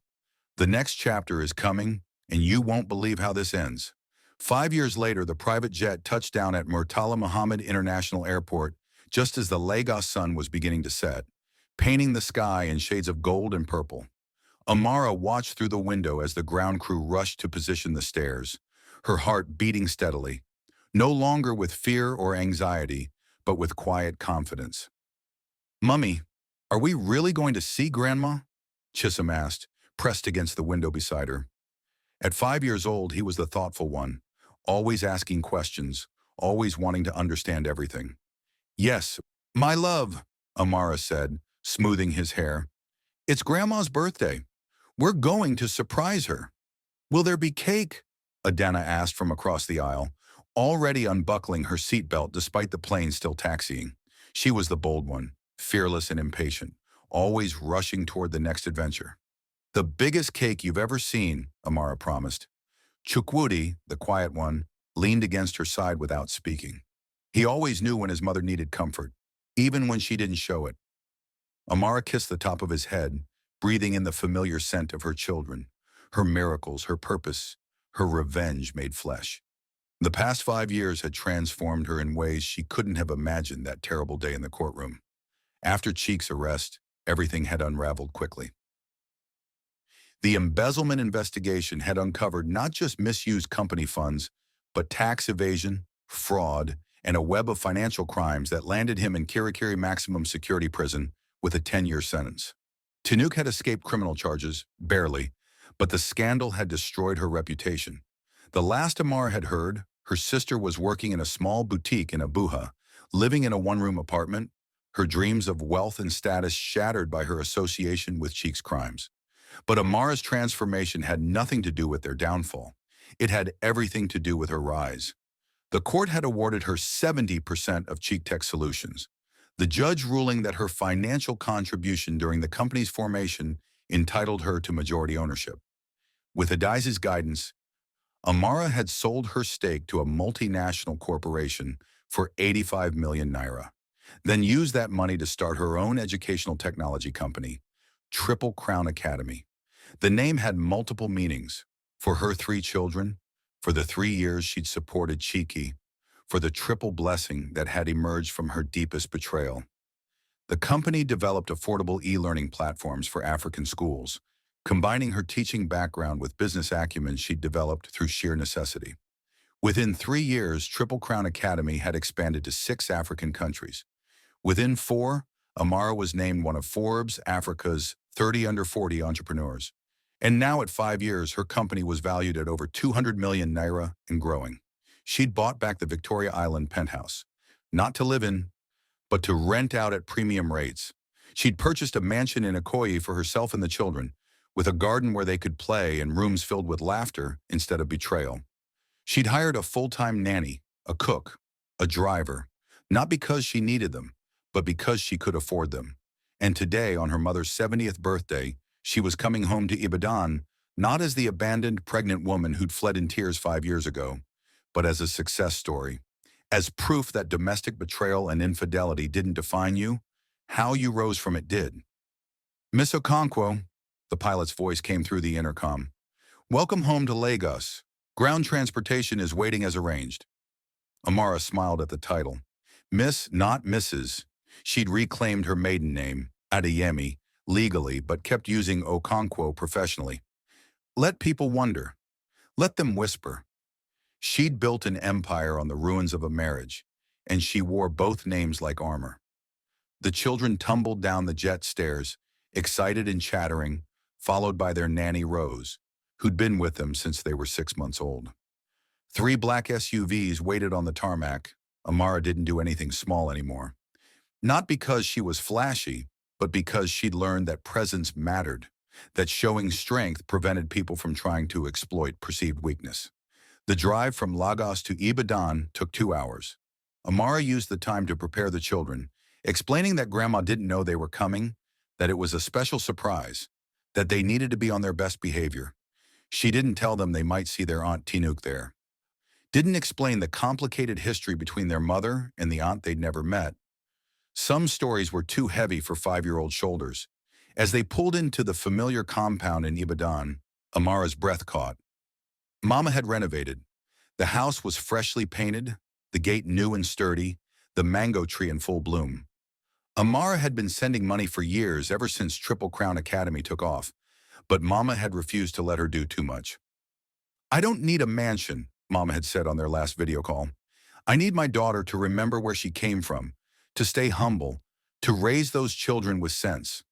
The next chapter is coming, and you won't believe how this ends. 5 years later, the private jet touched down at Murtala Muhammad International Airport just as the Lagos sun was beginning to set, painting the sky in shades of gold and purple. Amara watched through the window as the ground crew rushed to position the stairs, her heart beating steadily, no longer with fear or anxiety, but with quiet confidence. "Mummy, are we really going to see Grandma?" Chisholm asked, pressed against the window beside her. At 5 years old, he was the thoughtful one, always asking questions, always wanting to understand everything. "Yes, my love," Amara said, smoothing his hair. "It's Grandma's birthday. We're going to surprise her." "Will there be cake?" Adana asked from across the aisle, already unbuckling her seatbelt despite the plane still taxiing. She was the bold one, fearless and impatient, always rushing toward the next adventure. "The biggest cake you've ever seen," Amara promised. Chukwudi, the quiet one, leaned against her side without speaking. He always knew when his mother needed comfort, even when she didn't show it. Amara kissed the top of his head, breathing in the familiar scent of her children, her miracles, her purpose, her revenge made flesh. The past 5 years had transformed her in ways she couldn't have imagined that terrible day in the courtroom. After Cheek's arrest, everything had unraveled quickly. The embezzlement investigation had uncovered not just misused company funds, but tax evasion, fraud, and a web of financial crimes that landed him in Kirikiri Maximum Security Prison with a 10-year sentence. Tinuk had escaped criminal charges, barely, but the scandal had destroyed her reputation. The last Amara had heard, her sister was working in a small boutique in Abuja, living in a one-room apartment, her dreams of wealth and status shattered by her association with Cheek's crimes. But Amara's transformation had nothing to do with their downfall. It had everything to do with her rise. The court had awarded her 70% of Cheek Tech Solutions, the judge ruling that her financial contribution during the company's formation entitled her to majority ownership. With Adai's guidance, Amara had sold her stake to a multinational corporation for 85 million naira, then used that money to start her own educational technology company, Triple Crown Academy. The name had multiple meanings: for her 3 children, for the 3 years she'd supported Chiki, for the triple blessing that had emerged from her deepest betrayal. The company developed affordable e-learning platforms for African schools, combining her teaching background with business acumen she'd developed through sheer necessity. Within 3 years, Triple Crown Academy had expanded to 6 African countries. Within 4, Amara was named one of Forbes' Africa's 30 under 40 entrepreneurs. And now at 5 years, her company was valued at over 200 million naira and growing. She'd bought back the Victoria Island penthouse, not to live in, but to rent out at premium rates. She'd purchased a mansion in Ikoyi for herself and the children, with a garden where they could play and rooms filled with laughter instead of betrayal. She'd hired a full-time nanny, a cook, a driver, not because she needed them, but because she could afford them. And today, on her mother's 70th birthday, she was coming home to Ibadan, not as the abandoned pregnant woman who'd fled in tears 5 years ago, but as a success story, as proof that domestic betrayal and infidelity didn't define you, how you rose from it did. "Miss Okonkwo," the pilot's voice came through the intercom. "Welcome home to Lagos. Ground transportation is waiting as arranged." Amara smiled at the title. Miss, not Mrs. She'd reclaimed her maiden name, Adeyemi, legally, but kept using Okonkwo professionally. Let people wonder. Let them whisper. She'd built an empire on the ruins of a marriage, and she wore both names like armor. The children tumbled down the jet stairs, excited and chattering, followed by their nanny Rose, who'd been with them since they were 6 months old. 3 black SUVs waited on the tarmac. Amara didn't do anything small anymore. Not because she was flashy, but because she'd learned that presence mattered, that showing strength prevented people from trying to exploit perceived weakness. The drive from Lagos to Ibadan took 2 hours. Amara used the time to prepare the children, explaining that Grandma didn't know they were coming, that it was a special surprise, that they needed to be on their best behavior. She didn't tell them they might see their Aunt Tinuk there. Didn't explain the complicated history between their mother and the aunt they'd never met. Some stories were too heavy for 5-year-old shoulders. As they pulled into the familiar compound in Ibadan, Amara's breath caught. Mama had renovated. The house was freshly painted, the gate new and sturdy, the mango tree in full bloom. Amara had been sending money for years, ever since Triple Crown Academy took off, but Mama had refused to let her do too much. "I don't need a mansion," Mama had said on their last video call. "I need my daughter to remember where she came from, to stay humble, to raise those children with sense."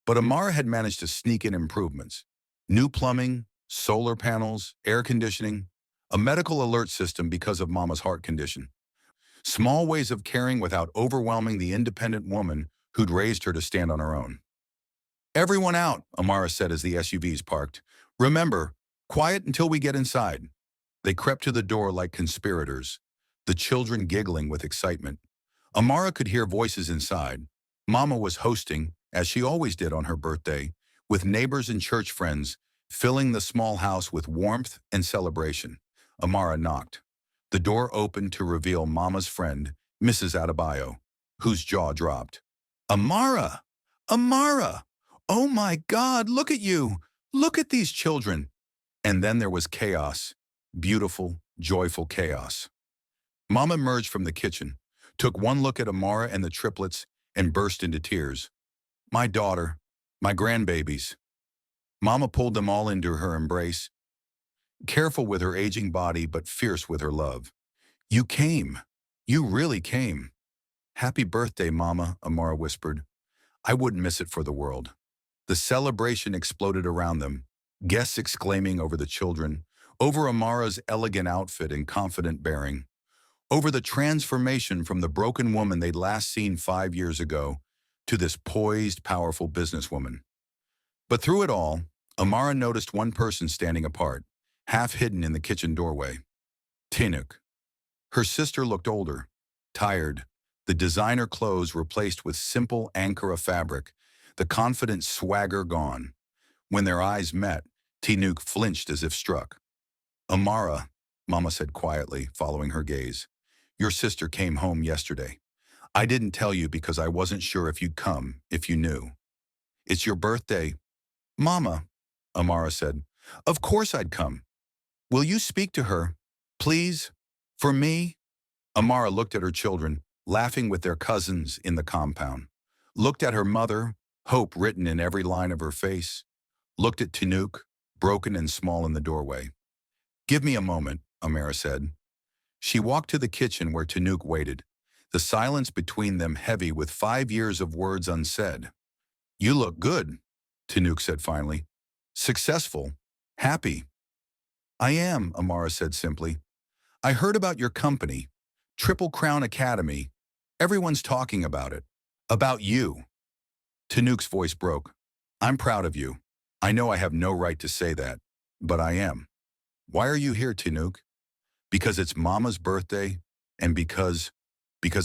But Amara had managed to sneak in improvements. New plumbing, solar panels, air conditioning, a medical alert system because of Mama's heart condition. Small ways of caring without overwhelming the independent woman who'd raised her to stand on her own. "Everyone out," Amara said as the SUVs parked. "Remember, quiet until we get inside." They crept to the door like conspirators, the children giggling with excitement. Amara could hear voices inside. Mama was hosting, as she always did on her birthday, with neighbors and church friends, filling the small house with warmth and celebration. Amara knocked. The door opened to reveal Mama's friend, Mrs. Adebayo, whose jaw dropped. "Amara! Amara! Oh my God, look at you! Look at these children!" And then there was chaos. Beautiful, joyful chaos. Mama emerged from the kitchen, took one look at Amara and the triplets, and burst into tears. "My daughter, my grandbabies." Mama pulled them all into her embrace, careful with her aging body but fierce with her love. "You came. You really came." "Happy birthday, Mama," Amara whispered. "I wouldn't miss it for the world." The celebration exploded around them, guests exclaiming over the children, over Amara's elegant outfit and confident bearing, over the transformation from the broken woman they'd last seen 5 years ago to this poised, powerful businesswoman. But through it all, Amara noticed one person standing apart, half hidden in the kitchen doorway. Tinuk. Her sister looked older, tired, the designer clothes replaced with simple Ankara fabric, the confident swagger gone. When their eyes met, Tinuk flinched as if struck. "Amara," Mama said quietly, following her gaze, "your sister came home yesterday. I didn't tell you because I wasn't sure if you'd come, if you knew. It's your birthday." "Mama," Amara said, "of course I'd come. Will you speak to her, please? For me?" Amara looked at her children, laughing with their cousins in the compound. Looked at her mother, hope written in every line of her face. Looked at Tinuk, broken and small in the doorway. "Give me a moment," Amara said. She walked to the kitchen where Tinuk waited, the silence between them heavy with 5 years of words unsaid. "You look good," Tinuk said finally. "Successful. Happy." "I am," Amara said simply. "I heard about your company, Triple Crown Academy. Everyone's talking about it. About you." Tinuk's voice broke. "I'm proud of you. I know I have no right to say that, but I am." "Why are you here, Tinuk?" "Because it's Mama's birthday, and because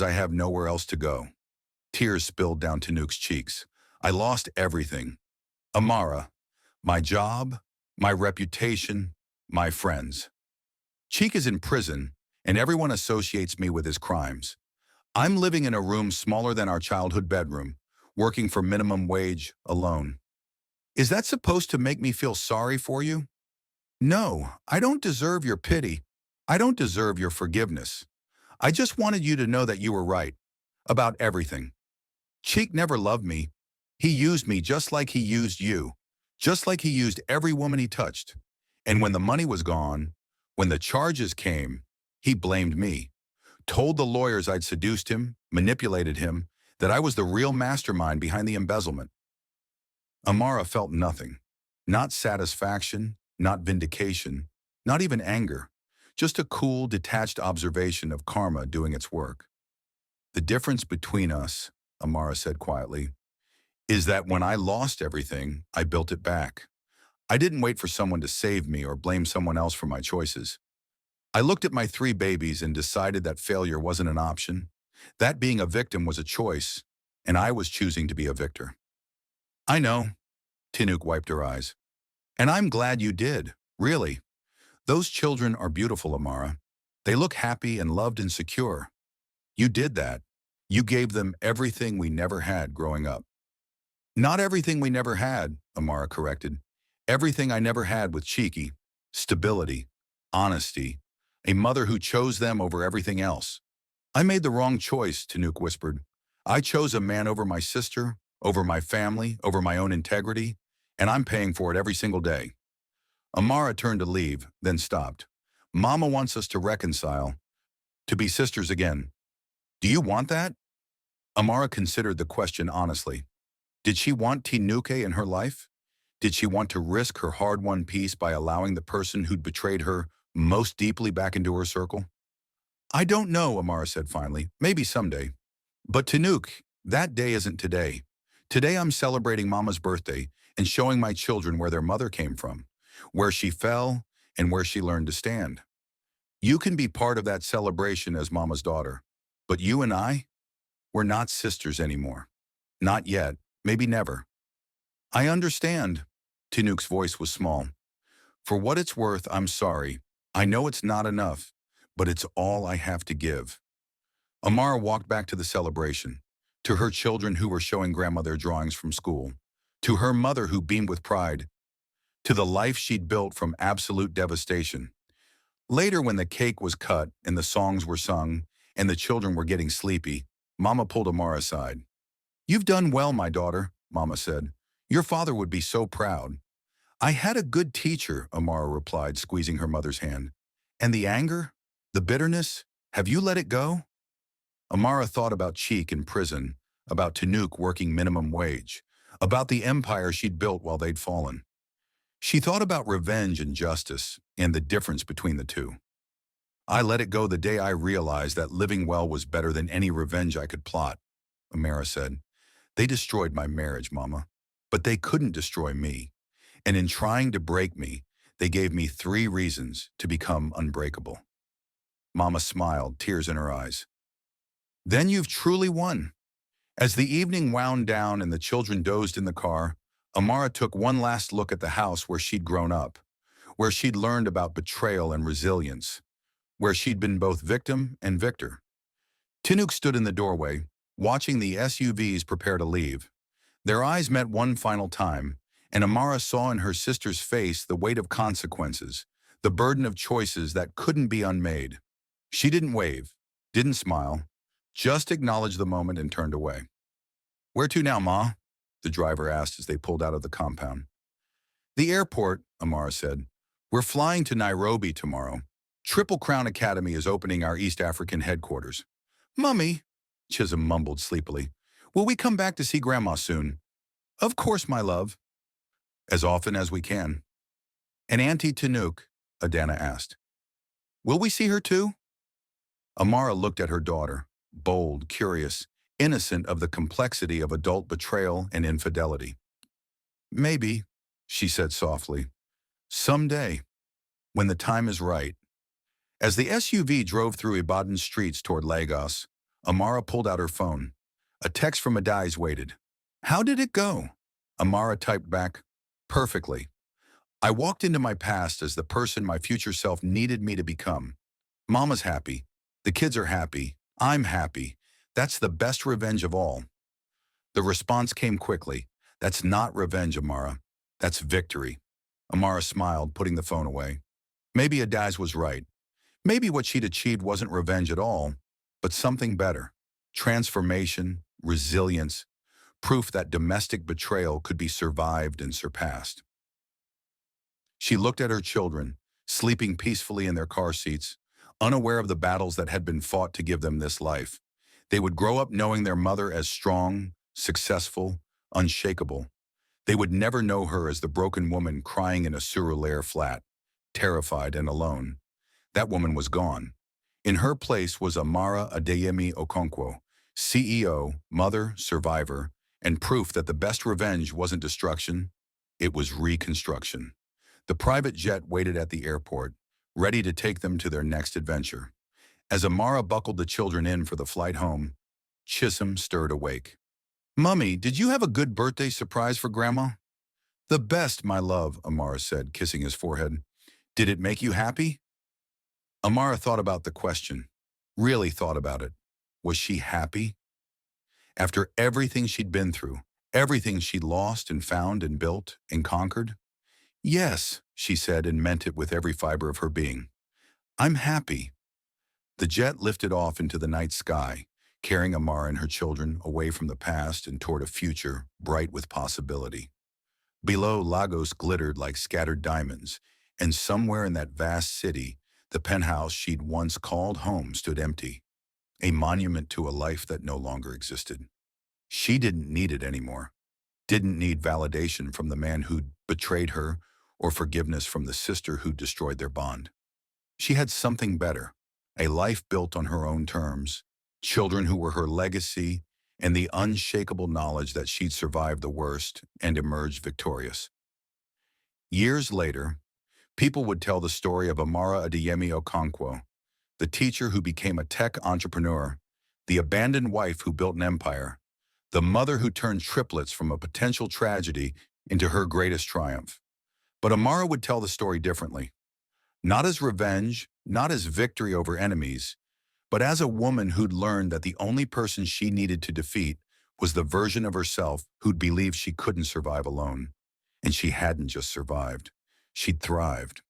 I have nowhere else to go." Tears spilled down Tinuk's cheeks. "I lost everything. Amara, my job, my reputation, my friends. Cheek is in prison, and everyone associates me with his crimes. I'm living in a room smaller than our childhood bedroom, working for minimum wage, alone. Is that supposed to make me feel sorry for you? No, I don't deserve your pity. I don't deserve your forgiveness. I just wanted you to know that you were right. About everything. Cheek never loved me. He used me just like he used you. Just like he used every woman he touched. And when the money was gone, when the charges came, he blamed me. Told the lawyers I'd seduced him, manipulated him, that I was the real mastermind behind the embezzlement." Amara felt nothing. Not satisfaction, not vindication, not even anger. Just a cool, detached observation of karma doing its work. The difference between us, Amara said quietly, is that when I lost everything, I built it back. I didn't wait for someone to save me or blame someone else for my choices. I looked at my three babies and decided that failure wasn't an option. That being a victim was a choice, and I was choosing to be a victor. I know, Tinuk wiped her eyes. And I'm glad you did, really. Those children are beautiful, Amara. They look happy and loved and secure. You did that. You gave them everything we never had growing up. Not everything we never had, Amara corrected. Everything I never had with Cheeky. Stability, honesty, a mother who chose them over everything else. I made the wrong choice, Tanuk whispered. I chose a man over my sister, over my family, over my own integrity, and I'm paying for it every single day. Amara turned to leave, then stopped. Mama wants us to reconcile, to be sisters again. Do you want that? Amara considered the question honestly. Did she want Tinuke in her life? Did she want to risk her hard-won peace by allowing the person who'd betrayed her most deeply back into her circle? I don't know, Amara said finally. Maybe someday. But Tanuk, that day isn't today. Today I'm celebrating Mama's birthday and showing my children where their mother came from, where she fell, and where she learned to stand. You can be part of that celebration as Mama's daughter. But you and I, we're not sisters anymore. Not yet. Maybe never. I understand. Tinuk's voice was small. For what it's worth, I'm sorry. I know it's not enough, but it's all I have to give. Amara walked back to the celebration, to her children who were showing Grandma their drawings from school, to her mother who beamed with pride, to the life she'd built from absolute devastation. Later, when the cake was cut and the songs were sung and the children were getting sleepy, Mama pulled Amara aside. You've done well, my daughter, Mama said. Your father would be so proud. I had a good teacher, Amara replied, squeezing her mother's hand. And the anger? The bitterness? Have you let it go? Amara thought about Cheek in prison, about Tanuk working minimum wage, about the empire she'd built while they'd fallen. She thought about revenge and justice and the difference between the two. I let it go the day I realized that living well was better than any revenge I could plot, Amara said. They destroyed my marriage, Mama, but they couldn't destroy me. And in trying to break me, they gave me 3 reasons to become unbreakable. Mama smiled, tears in her eyes. Then you've truly won. As the evening wound down and the children dozed in the car, Amara took one last look at the house where she'd grown up, where she'd learned about betrayal and resilience, where she'd been both victim and victor. Tinuk stood in the doorway, watching the SUVs prepare to leave. Their eyes met one final time, and Amara saw in her sister's face the weight of consequences, the burden of choices that couldn't be unmade. She didn't wave, didn't smile, just acknowledged the moment and turned away. Where to now, Ma? The driver asked as they pulled out of the compound. The airport, Amara said. We're flying to Nairobi tomorrow. Triple Crown Academy is opening our East African headquarters. Mummy, Chisholm mumbled sleepily, will we come back to see Grandma soon? Of course, my love. As often as we can. And Auntie Tanuk, Adana asked. Will we see her too? Amara looked at her daughter, bold, curious, innocent of the complexity of adult betrayal and infidelity. Maybe, she said softly. Someday, when the time is right. As the SUV drove through Ibadan streets toward Lagos, Amara pulled out her phone. A text from Adais waited. How did it go? Amara typed back, perfectly. I walked into my past as the person my future self needed me to become. Mama's happy. The kids are happy. I'm happy. That's the best revenge of all. The response came quickly. That's not revenge, Amara. That's victory. Amara smiled, putting the phone away. Maybe Adais was right. Maybe what she'd achieved wasn't revenge at all, but something better. Transformation, resilience, proof that domestic betrayal could be survived and surpassed. She looked at her children, sleeping peacefully in their car seats, unaware of the battles that had been fought to give them this life. They would grow up knowing their mother as strong, successful, unshakable. They would never know her as the broken woman crying in a Surulere flat, terrified and alone. That woman was gone. In her place was Amara Adeyemi Okonkwo, CEO, mother, survivor, and proof that the best revenge wasn't destruction, it was reconstruction. The private jet waited at the airport, ready to take them to their next adventure. As Amara buckled the children in for the flight home, Chisholm stirred awake. "Mummy, did you have a good birthday surprise for Grandma?" "The best, my love," Amara said, kissing his forehead. "Did it make you happy?" Amara thought about the question, really thought about it. Was she happy? After everything she'd been through, everything she'd lost and found and built and conquered? "Yes," she said, and meant it with every fiber of her being. "I'm happy." The jet lifted off into the night sky, carrying Amara and her children away from the past and toward a future bright with possibility. Below, Lagos glittered like scattered diamonds, and somewhere in that vast city, the penthouse she'd once called home stood empty, a monument to a life that no longer existed. She didn't need it anymore. Didn't need validation from the man who'd betrayed her or forgiveness from the sister who'd destroyed their bond. She had something better, a life built on her own terms, children who were her legacy, and the unshakable knowledge that she'd survived the worst and emerged victorious. Years later, people would tell the story of Amara Adeyemi Okonkwo, the teacher who became a tech entrepreneur, the abandoned wife who built an empire, the mother who turned triplets from a potential tragedy into her greatest triumph. But Amara would tell the story differently. Not as revenge, not as victory over enemies, but as a woman who'd learned that the only person she needed to defeat was the version of herself who'd believed she couldn't survive alone. And she hadn't just survived. She'd thrived.